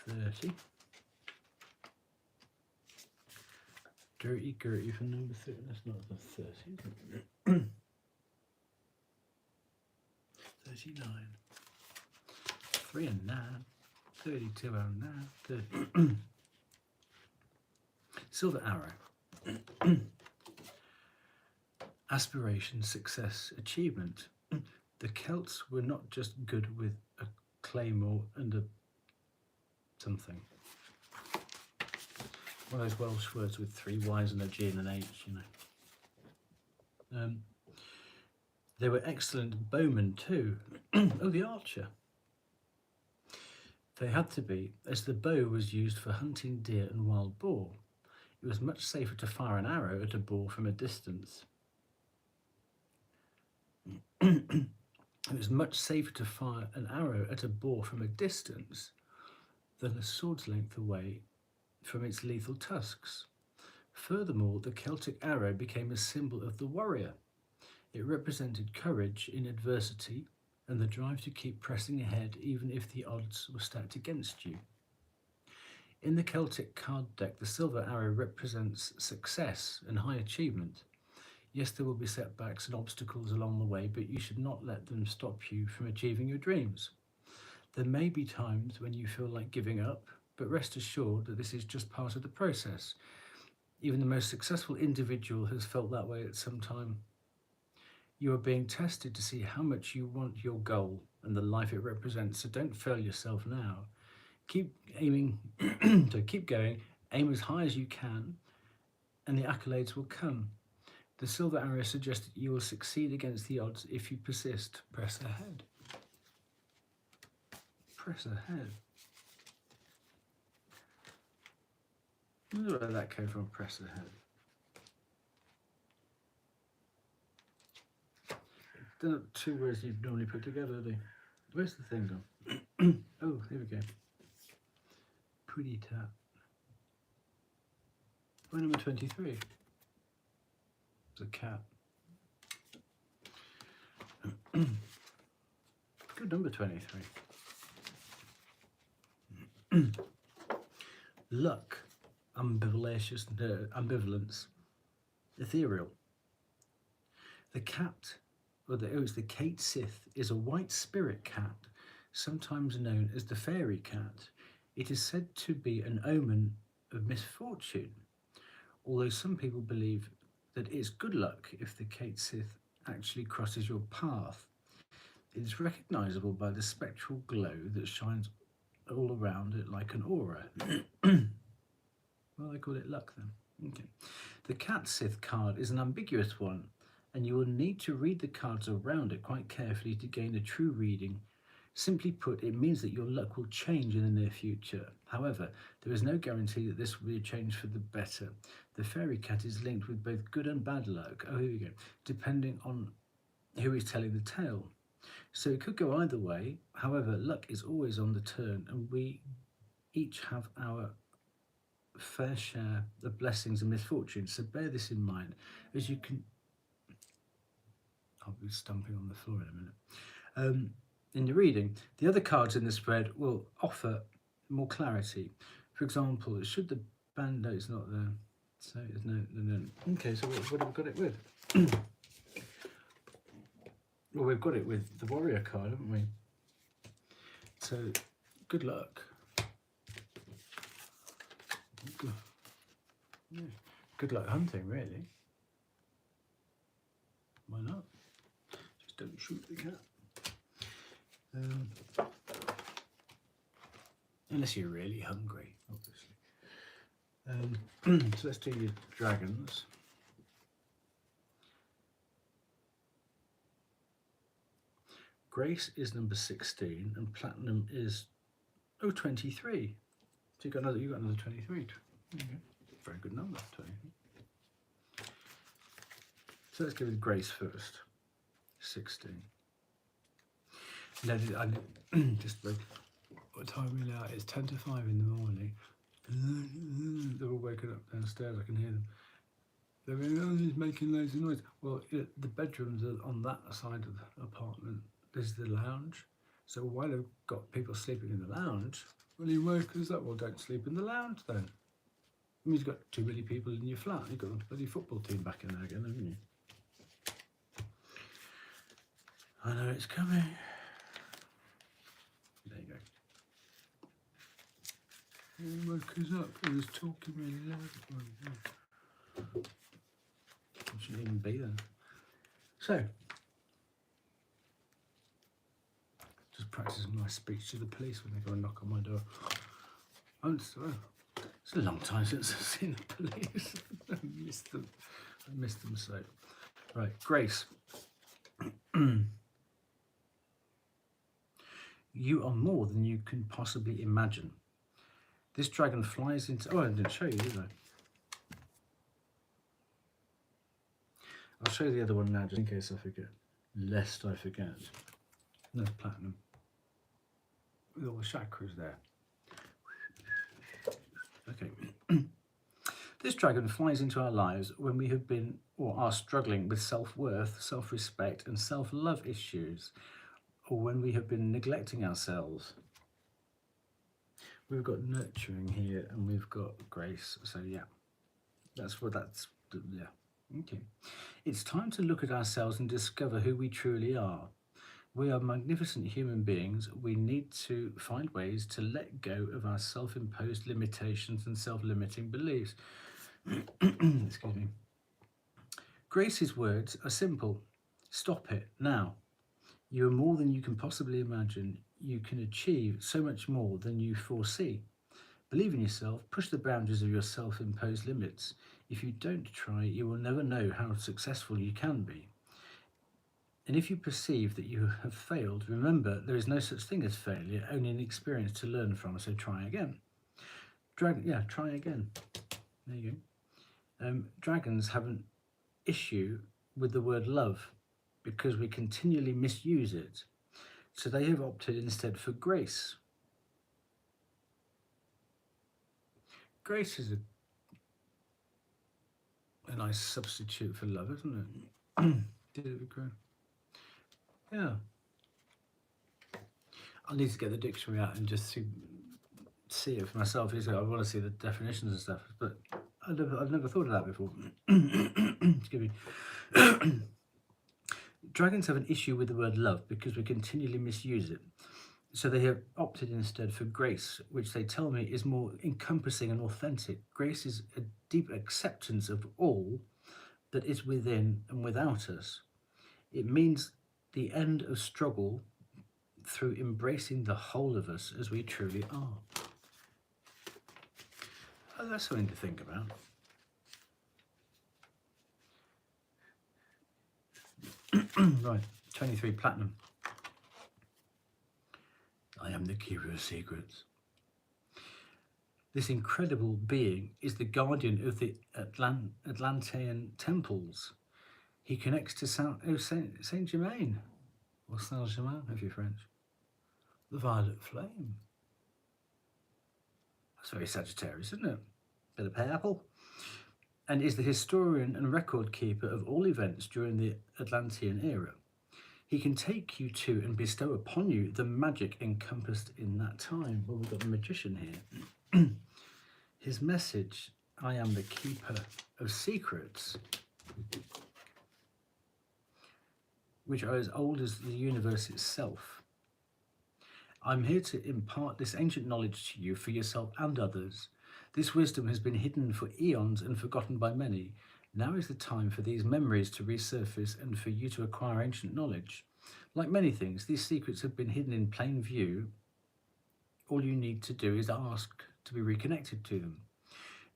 30. Dirty for number 30. That's not the 30, is it? 39. 3 and 9. 32 and 9. 30. Silver arrow. Aspiration, success, achievement. The Celts were not just good with a claymore and a something. One of those Welsh words with 3 Y's and a G and an H, you know. They were excellent bowmen too. Oh, the archer. They had to be, as the bow was used for hunting deer and wild boar. It was much safer to fire an arrow at a boar from a distance. It was much safer to fire an arrow at a boar from a distance than a sword's length away from its lethal tusks. Furthermore, the Celtic arrow became a symbol of the warrior. It represented courage in adversity and the drive to keep pressing ahead even if the odds were stacked against you. In the Celtic card deck, the silver arrow represents success and high achievement. Yes, there will be setbacks and obstacles along the way, but you should not let them stop you from achieving your dreams. There may be times when you feel like giving up, but rest assured that this is just part of the process. Even the most successful individual has felt that way at some time. You are being tested to see how much you want your goal and the life it represents, so don't fail yourself now. Keep aiming, so keep going, aim as high as you can, and the accolades will come. The silver arrow suggests that you will succeed against the odds if you persist. Press ahead. Press ahead. I wonder where that came from, press ahead. They're not 2 words you'd normally put together, are they? Where's the thing gone? Oh, here we go. Pretty tap. Point number 23. It's a cat. Good number 23. Luck, ambivalence, ethereal. The cat, it's the Kate Sith, is a white spirit cat, sometimes known as the fairy cat. It is said to be an omen of misfortune, although some people believe that it's good luck if the Kate Sith actually crosses your path. It is recognisable by the spectral glow that shines all around it like an aura. Well, they call it luck then. Okay. The Cat Sith card is an ambiguous one, and you will need to read the cards around it quite carefully to gain a true reading. Simply put, it means that your luck will change in the near future. However, there is no guarantee that this will be a change for the better. The fairy cat is linked with both good and bad luck. Oh, here we go. Depending on who is telling the tale. So it could go either way. However, luck is always on the turn, and we each have our fair share of blessings and misfortunes. So bear this in mind as you can. I'll be stumping on the floor in a minute. In your reading, the other cards in the spread will offer more clarity. For example, should the band note's not there, so there's no. Okay, so what have we got it with? Well, we've got it with the warrior card, haven't we? So, good luck. Good luck hunting, really. Why not? Just don't shoot the cat. Unless you're really hungry, obviously. So let's do your dragons. Grace is number 16 and platinum is 23. So you got another 23. Okay. Very good number, 23. So let's go with Grace first. 16. Now, I just like, what time are we now? It's 10 to 5 in the morning. They're all waking up downstairs, I can hear them. They're going, oh, he's making loads of noise. Well, the bedrooms are on that side of the apartment. There's the lounge. So why they've got people sleeping in the lounge? Well, he woke us up. Well, don't sleep in the lounge then. I mean, you've got too many people in your flat. You've got a bloody football team back in there again, haven't you? I know it's coming. There you go. He woke us up. He was talking really loud. I shouldn't even be there. So, just practicing my speech to the police when they go and knock on my door. It's a long time since I've seen the police. I missed them so. Right, Grace. You are more than you can possibly imagine. This dragon flies into... Oh, I didn't show you, did I? I'll show you the other one now, just in case I forget. Lest I forget. No platinum. With all the chakras there. Okay. This dragon flies into our lives when we have been or are struggling with self-worth, self-respect and self-love issues, or when we have been neglecting ourselves. We've got nurturing here and we've got grace. So yeah, yeah. Okay. It's time to look at ourselves and discover who we truly are. We are magnificent human beings. We need to find ways to let go of our self-imposed limitations and self-limiting beliefs. Excuse me. Grace's words are simple. Stop it now. You are more than you can possibly imagine. You can achieve so much more than you foresee. Believe in yourself. Push the boundaries of your self-imposed limits. If you don't try, you will never know how successful you can be. And if you perceive that you have failed, remember there is no such thing as failure, only an experience to learn from, so try again. Try again. There you go. Dragons have an issue with the word love because we continually misuse it. So they have opted instead for grace. Grace is a nice substitute for love, isn't it? Did it agree? Yeah. I'll need to get the dictionary out and just see it for myself. I want to see the definitions and stuff, but I've never thought of that before. Excuse me. Dragons have an issue with the word love because we continually misuse it. So they have opted instead for grace, which they tell me is more encompassing and authentic. Grace is a deep acceptance of all that is within and without us. It means the end of struggle through embracing the whole of us as we truly are. Oh, that's something to think about. Right, 23 platinum. I am the keeper of secrets. This incredible being is the guardian of the Atlantean temples. He connects to Saint Germain, or Saint Germain if you're French. The violet flame. That's very Sagittarius, isn't it? Bit of purple. And is the historian and record keeper of all events during the Atlantean era. He can take you to and bestow upon you the magic encompassed in that time. Well, we've got the magician here. His message, I am the keeper of secrets, which are as old as the universe itself. I'm here to impart this ancient knowledge to you for yourself and others. This wisdom has been hidden for eons and forgotten by many. Now is the time for these memories to resurface and for you to acquire ancient knowledge. Like many things, these secrets have been hidden in plain view. All you need to do is ask to be reconnected to them.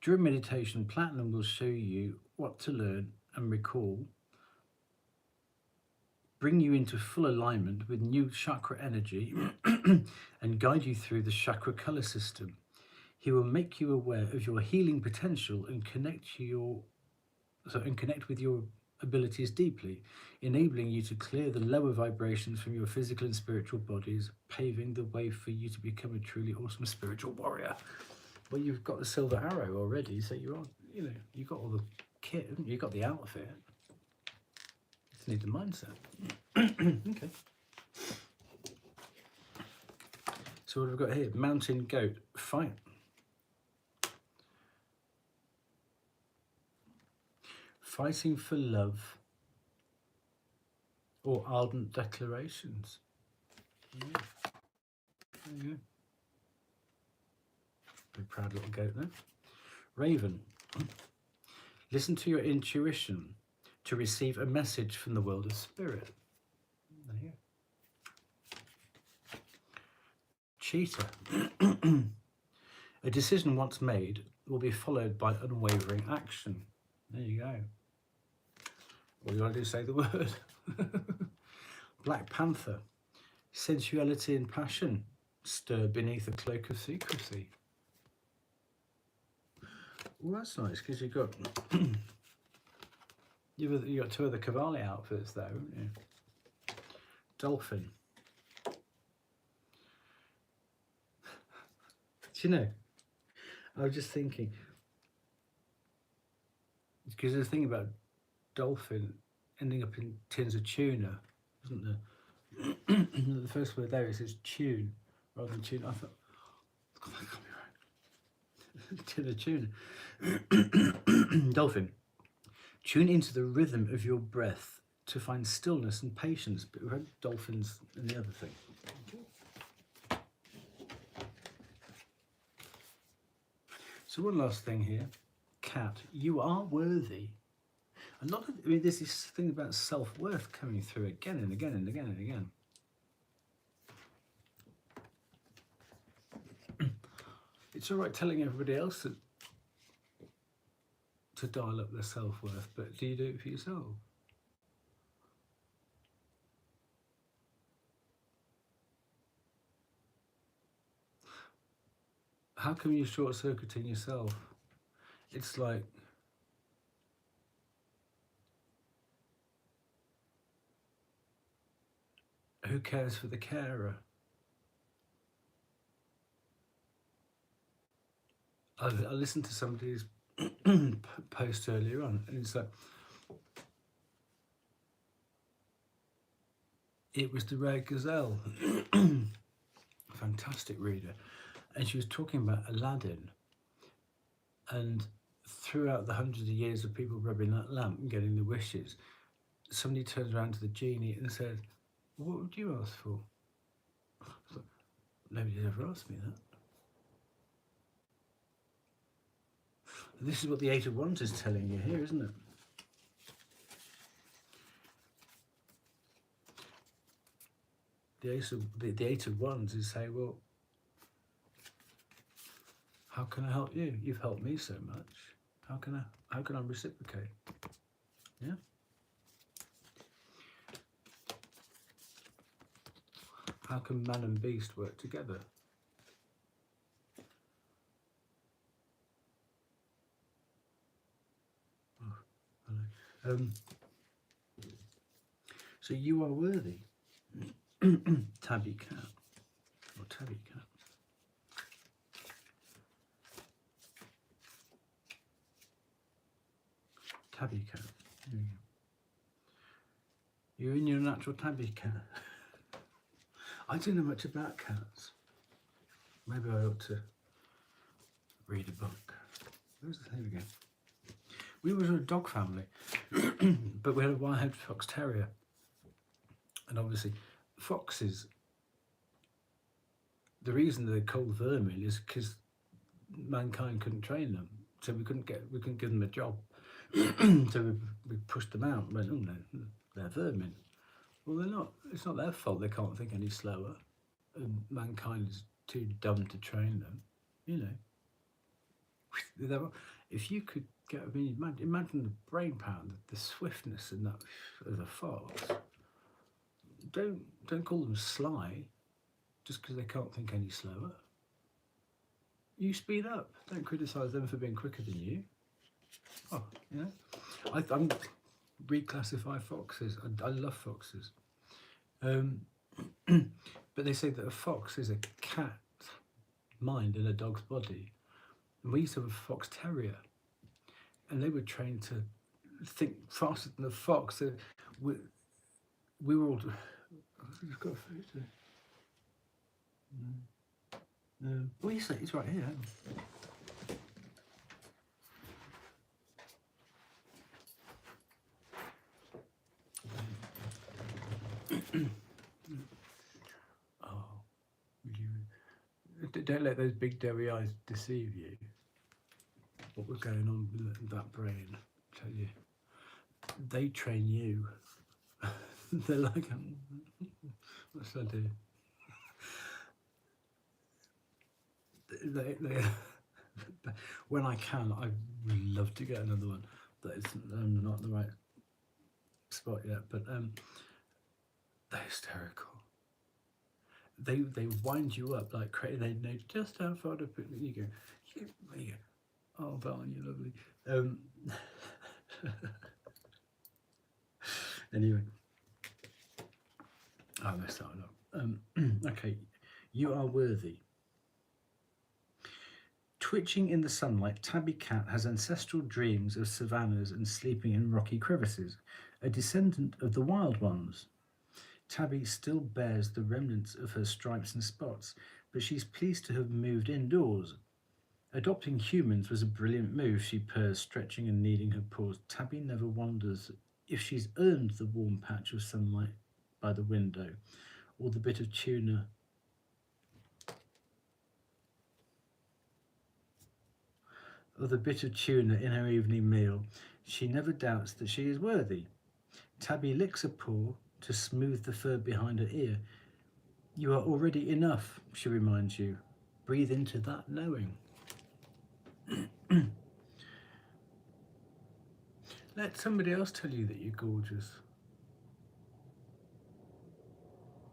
During meditation, Platinum will show you what to learn and recall, bring you into full alignment with new chakra energy, and guide you through the chakra color system. He will make you aware of your healing potential and connect with your abilities deeply, enabling you to clear the lower vibrations from your physical and spiritual bodies, paving the way for you to become a truly awesome spiritual warrior. Well, you've got the silver arrow already, so you're on, you've got all the kit, haven't you? You've got the outfit. You just need the mindset. Okay. So what have we got here? Mountain goat, fight. Fighting for love or ardent declarations. Yeah. There you go. Very proud little goat there. Raven. Listen to your intuition to receive a message from the world of spirit. There you go. Cheetah. A decision once made will be followed by unwavering action. There you go. All you got to do is say the word. Black Panther. Sensuality and passion stir beneath a cloak of secrecy. Well, that's nice because you've got you got two other Cavalli outfits though, haven't you? Dolphin. Do you know? I was just thinking because there's a thing about dolphin ending up in tins of tuna, isn't there? The first word there it says tune rather than tuna. I thought, God, that can't be right. Tin of tuna. Dolphin. Tune into the rhythm of your breath to find stillness and patience. But we had dolphins in the other thing. So one last thing here. Cat, you are worthy. There's this thing about self-worth coming through again and again and again and again. It's all right telling everybody else to dial up their self-worth, but do you do it for yourself? How come you're short-circuiting yourself? It's like who cares for the carer? I listened to somebody's post earlier on, and it's like it was the Rare Gazelle, fantastic reader, and she was talking about Aladdin, and throughout the hundreds of years of people rubbing that lamp and getting the wishes, somebody turned around to the genie and said, "What would you ask for?" Like, nobody's ever asked me that. This is what the Eight of Wands is telling you here, isn't it? The Eight of Wands is saying, well, how can I help you? You've helped me so much. How can I reciprocate? Yeah. How can man and beast work together? Oh, hello. So you are worthy. Tabby cat. Or tabby cat. Tabby cat. You're in your natural tabby cat. I don't know much about cats. Maybe I ought to read a book. Where's the thing again? We were a dog family, but we had a wire-haired fox terrier. And obviously, foxes, the reason they're called vermin is because mankind couldn't train them. So we couldn't give them a job. So we pushed them out and went, oh no, they're vermin. Well, they're not. It's not their fault they can't think any slower. And mankind is too dumb to train them, you know. If you could get, I mean, imagine the brain power, the swiftness and that of a fox. Don't call them sly just because they can't think any slower. You speed up. Don't criticise them for being quicker than you. Oh, you know, I'm reclassify foxes. I love foxes. But they say that a fox is a cat mind in a dog's body. And we used to have a fox terrier, and they were trained to think faster than the fox. So we were all. I've just got a photo. What do you say? It's right here. Don't let those big doughy eyes deceive you. What was going on with that brain? I tell you, they train you. They're like, what should I do? They when I can, I would love to get another one. But it's not in the right spot yet. But they're hysterical. They wind you up like crazy. They know just how far to put you go. There you go. Oh, Barn, you're lovely. Anyway, I messed that one up. Okay, you are worthy. Twitching in the sunlight, Tabby Cat has ancestral dreams of savannas and sleeping in rocky crevices, a descendant of the wild ones. Tabby still bears the remnants of her stripes and spots, but she's pleased to have moved indoors. Adopting humans was a brilliant move, she purrs, stretching and kneading her paws. Tabby never wonders if she's earned the warm patch of sunlight by the window, or the bit of tuna in her evening meal. She never doubts that she is worthy. Tabby licks a paw to smooth the fur behind her ear. You are already enough, she reminds you. Breathe into that knowing. Let somebody else tell you that you're gorgeous.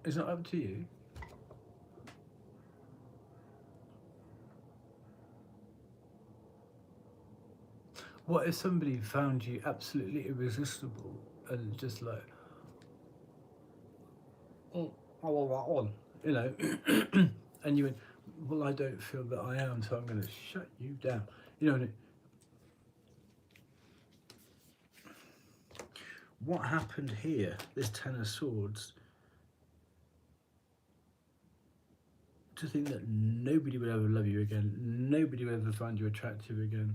It's not up to you. What if somebody found you absolutely irresistible and just like, oh, I want that one, you know, and you went, well, I don't feel that I am, so I'm going to shut you down, you know. What happened here, this Ten of Swords, to think that nobody would ever love you again, nobody would ever find you attractive again,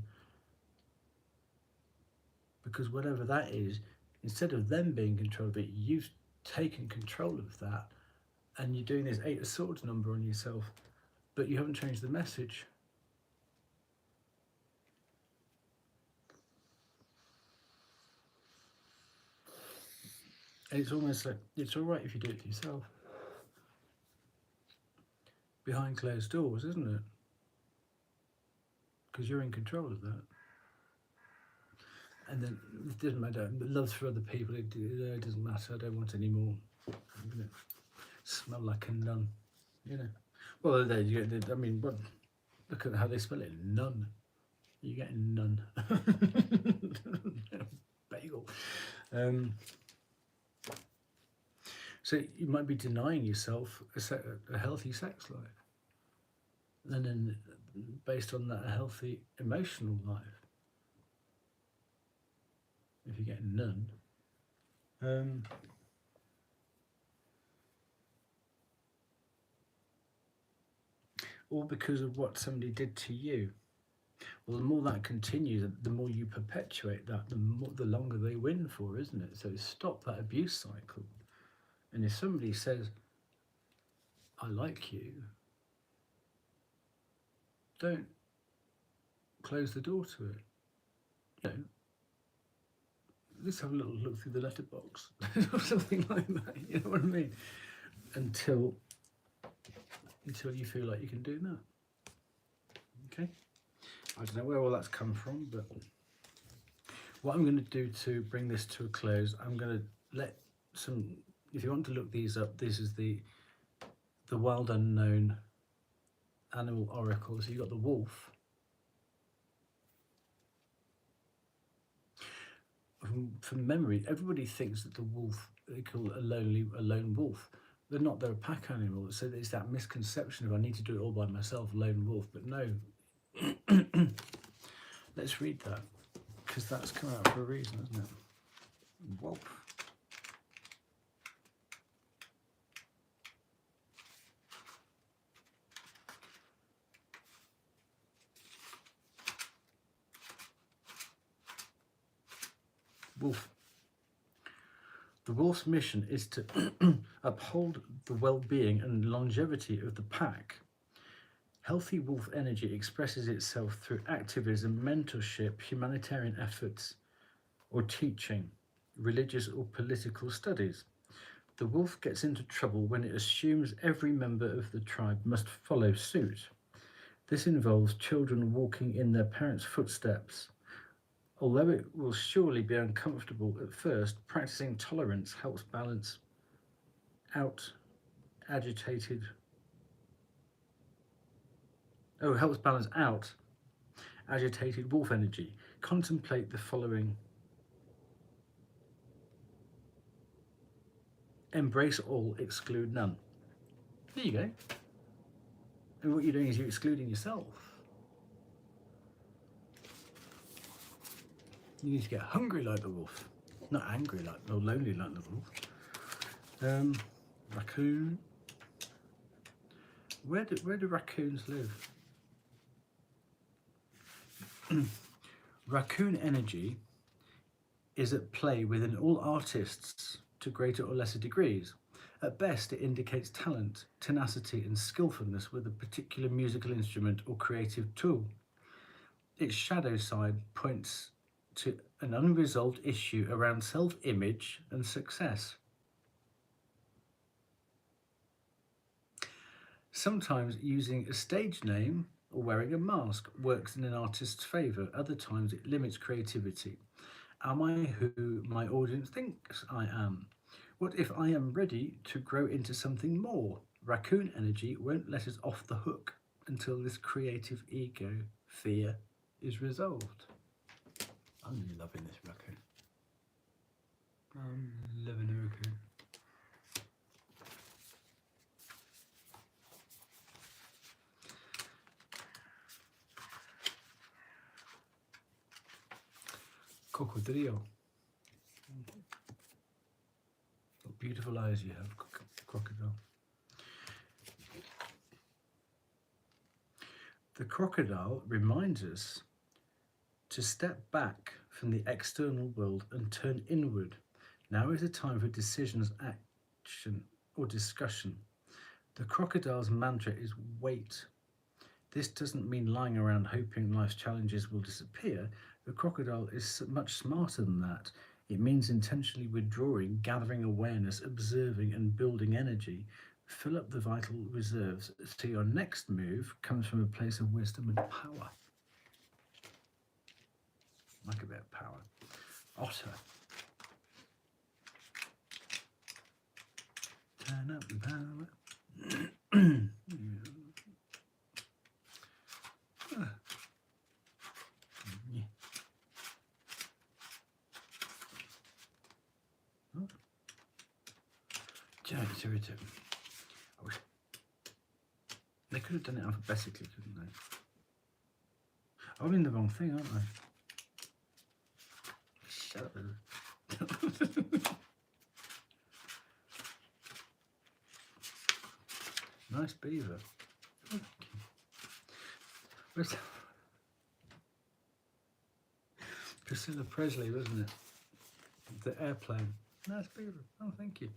because whatever that is, instead of them being in control of it, you've taken control of that, and you're doing this Eight of Swords number on yourself, but you haven't changed the message. And it's almost like, it's all right if you do it to yourself. Behind closed doors, isn't it? Because you're in control of that. And then it doesn't matter. Love for other people, it doesn't matter. I don't want any more. Smell like a nun, you know. Well, there you go. I mean, well, look at how they spell it. Nun. You're getting none. Bagel. So you might be denying yourself a healthy sex life, and then based on that, a healthy emotional life. If you're getting none, all because of what somebody did to you. Well, the more that continues, the more you perpetuate that, the longer they win for, isn't it? So stop that abuse cycle. And if somebody says, I like you, don't close the door to it. You know, let's have a little look through the letterbox or something like that. You know what I mean? Until you feel like you can do that. Okay? I don't know where all that's come from, but what I'm going to do to bring this to a close, I'm going to let some, if you want to look these up, this is the wild unknown animal oracle. So you've got the wolf. From memory, everybody thinks that the wolf, they call it a lone wolf. They're not, they're a pack animal. So there's that misconception of I need to do it all by myself, lone wolf. But no, let's read that, because that's come out for a reason, isn't it? Wolf. Wolf. The wolf's mission is to uphold the well-being and longevity of the pack. Healthy wolf energy expresses itself through activism, mentorship, humanitarian efforts, or teaching, religious or political studies. The wolf gets into trouble when it assumes every member of the tribe must follow suit. This involves children walking in their parents' footsteps. Although it will surely be uncomfortable at first, practicing tolerance helps balance out agitated wolf energy. Contemplate the following. Embrace all, exclude none. There you go. And what you're doing is you're excluding yourself. You need to get hungry like the wolf, not angry like, or lonely like the wolf. Raccoon. Where do raccoons live? Raccoon energy is at play within all artists to greater or lesser degrees. At best, it indicates talent, tenacity, and skillfulness with a particular musical instrument or creative tool. Its shadow side points to an unresolved issue around self-image and success. Sometimes using a stage name or wearing a mask works in an artist's favour. Other times it limits creativity. Am I who my audience thinks I am? What if I am ready to grow into something more? Raccoon energy won't let us off the hook until this creative ego fear is resolved. I'm really loving this raccoon. I'm loving the raccoon. Cocodrillo. What beautiful eyes you have, crocodile. The crocodile reminds us to step back from the external world and turn inward. Now is the time for decisions, action, or discussion. The crocodile's mantra is wait. This doesn't mean lying around hoping life's challenges will disappear. The crocodile is much smarter than that. It means intentionally withdrawing, gathering awareness, observing, and building energy. Fill up the vital reserves so your next move comes from a place of wisdom and power. Like a bit of power. Otter. Turn up the power. Yeah. Oh. Do you know, it's irritating. They could have done it alphabetically, couldn't they? I'm in the wrong thing, aren't I? Shut up. Nice beaver. Where's Priscilla Presley, wasn't it? The airplane. Nice beaver. Oh, thank you.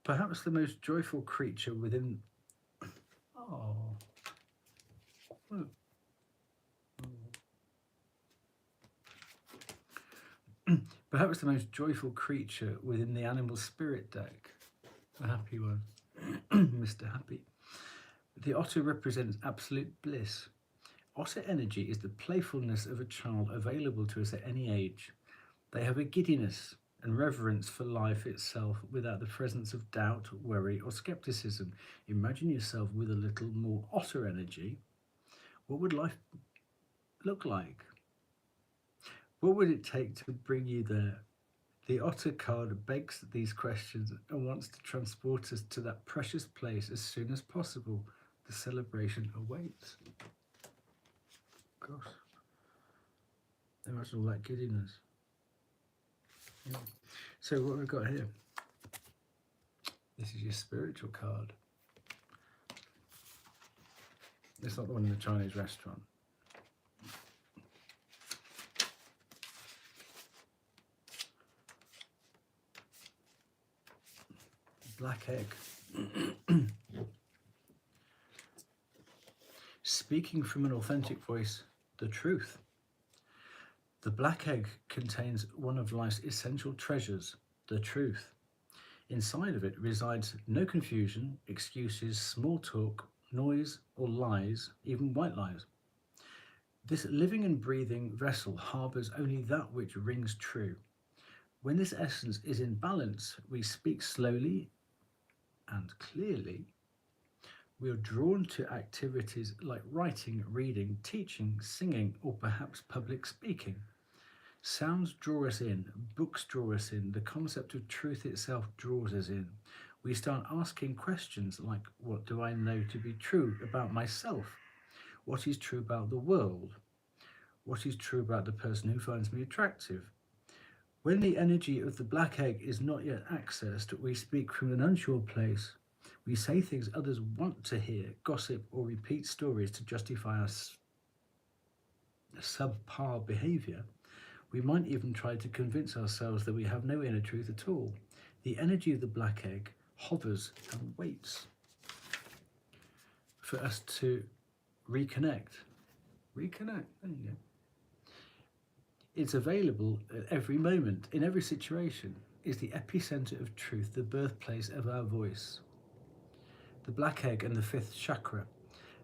Perhaps the most joyful creature within... Oh. Oh. Perhaps the most joyful creature within the animal spirit deck. A happy one. Mr. Happy. The otter represents absolute bliss. Otter energy is the playfulness of a child available to us at any age. They have a giddiness and reverence for life itself without the presence of doubt, worry, or skepticism. Imagine yourself with a little more otter energy. What would life look like? What would it take to bring you there? The otter card begs these questions and wants to transport us to that precious place as soon as possible. The celebration awaits. Gosh. Imagine all that giddiness. Yeah. So what we've got here, this is your spiritual card. It's not the one in the Chinese restaurant. Black egg. Speaking from an authentic voice, the truth. The black egg contains one of life's essential treasures, the truth. Inside of it resides no confusion, excuses, small talk, noise, or lies, even white lies. This living and breathing vessel harbours only that which rings true. When this essence is in balance, we speak slowly and clearly. We are drawn to activities like writing, reading, teaching, singing, or perhaps public speaking. Sounds draw us in, books draw us in, the concept of truth itself draws us in. We start asking questions like, what do I know to be true about myself? What is true about the world? What is true about the person who finds me attractive? When the energy of the black egg is not yet accessed, we speak from an unsure place. We say things others want to hear, gossip or repeat stories to justify our subpar behaviour. We might even try to convince ourselves that we have no inner truth at all. The energy of the black egg hovers and waits for us to reconnect. Reconnect, there you go. It's available at every moment, in every situation. It's the epicenter of truth, the birthplace of our voice. The black egg and the fifth chakra.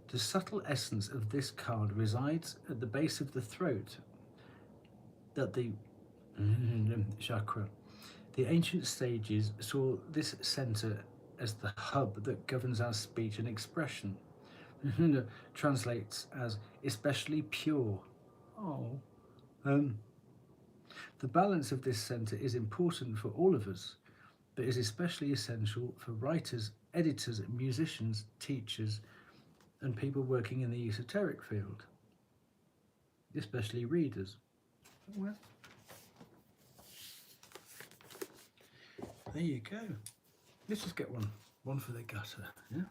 The subtle essence of this card resides at the base of the throat, at the chakra. The ancient sages saw this center as the hub that governs our speech and expression. Translates as especially pure. The balance of this center is important for all of us, but is especially essential for writers, editors, musicians, teachers, and people working in the esoteric field, especially readers. Well, there you go. Let's just get one for the gutter, yeah?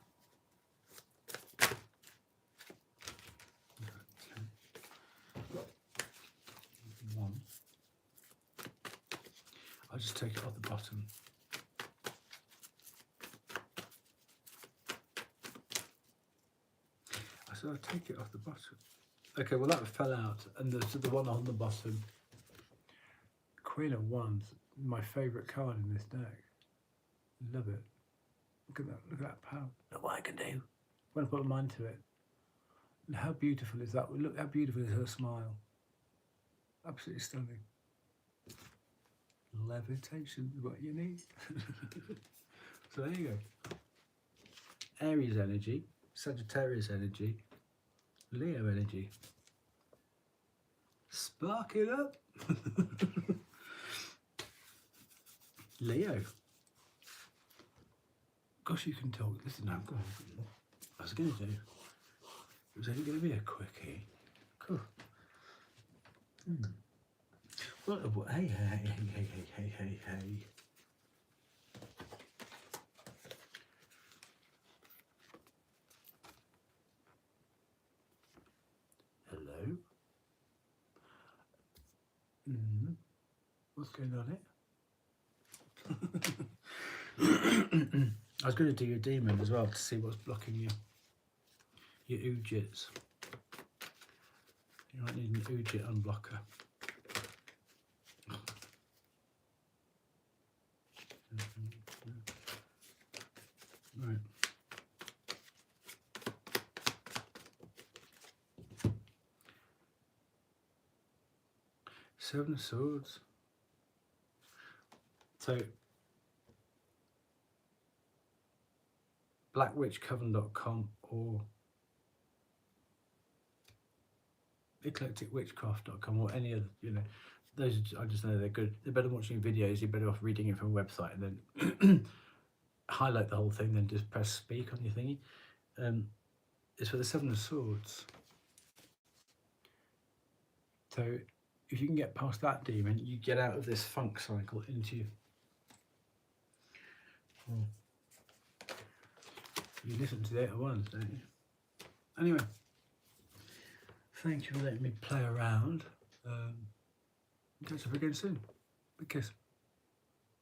One. I'll just take it off the bottom. So I'll take it off the bottom. Okay, well that fell out, and the one on the bottom, Queen of Wands, my favourite card in this deck. Love it. Look at that power. Look what I can do when I put my mind to it. And how beautiful is that? Look how beautiful is her smile. Absolutely stunning. Levitation is what you need. So there you go. Aries energy, Sagittarius energy, Leo energy. Spark it up. Leo. Gosh, you can talk. Listen, no, go on. I was going to do. It was only going to be a quickie. Cool. Well, hey. Hello. What's going on here? I was going to do your demon as well to see what's blocking your Ujits. You might need an Ujit unblocker. Right. Seven of Swords. So blackwitchcoven.com or eclecticwitchcraft.com or any other, those, I just know they're good. They're better than watching videos. You're better off reading it from a website and then highlight the whole thing, then just press speak on your thingy. It's for the Seven of Swords. So if you can get past that demon, you get out of this funk cycle into you listen to the 8 of Wands, don't you? Anyway, thank you for letting me play around. Catch up again soon. Big kiss.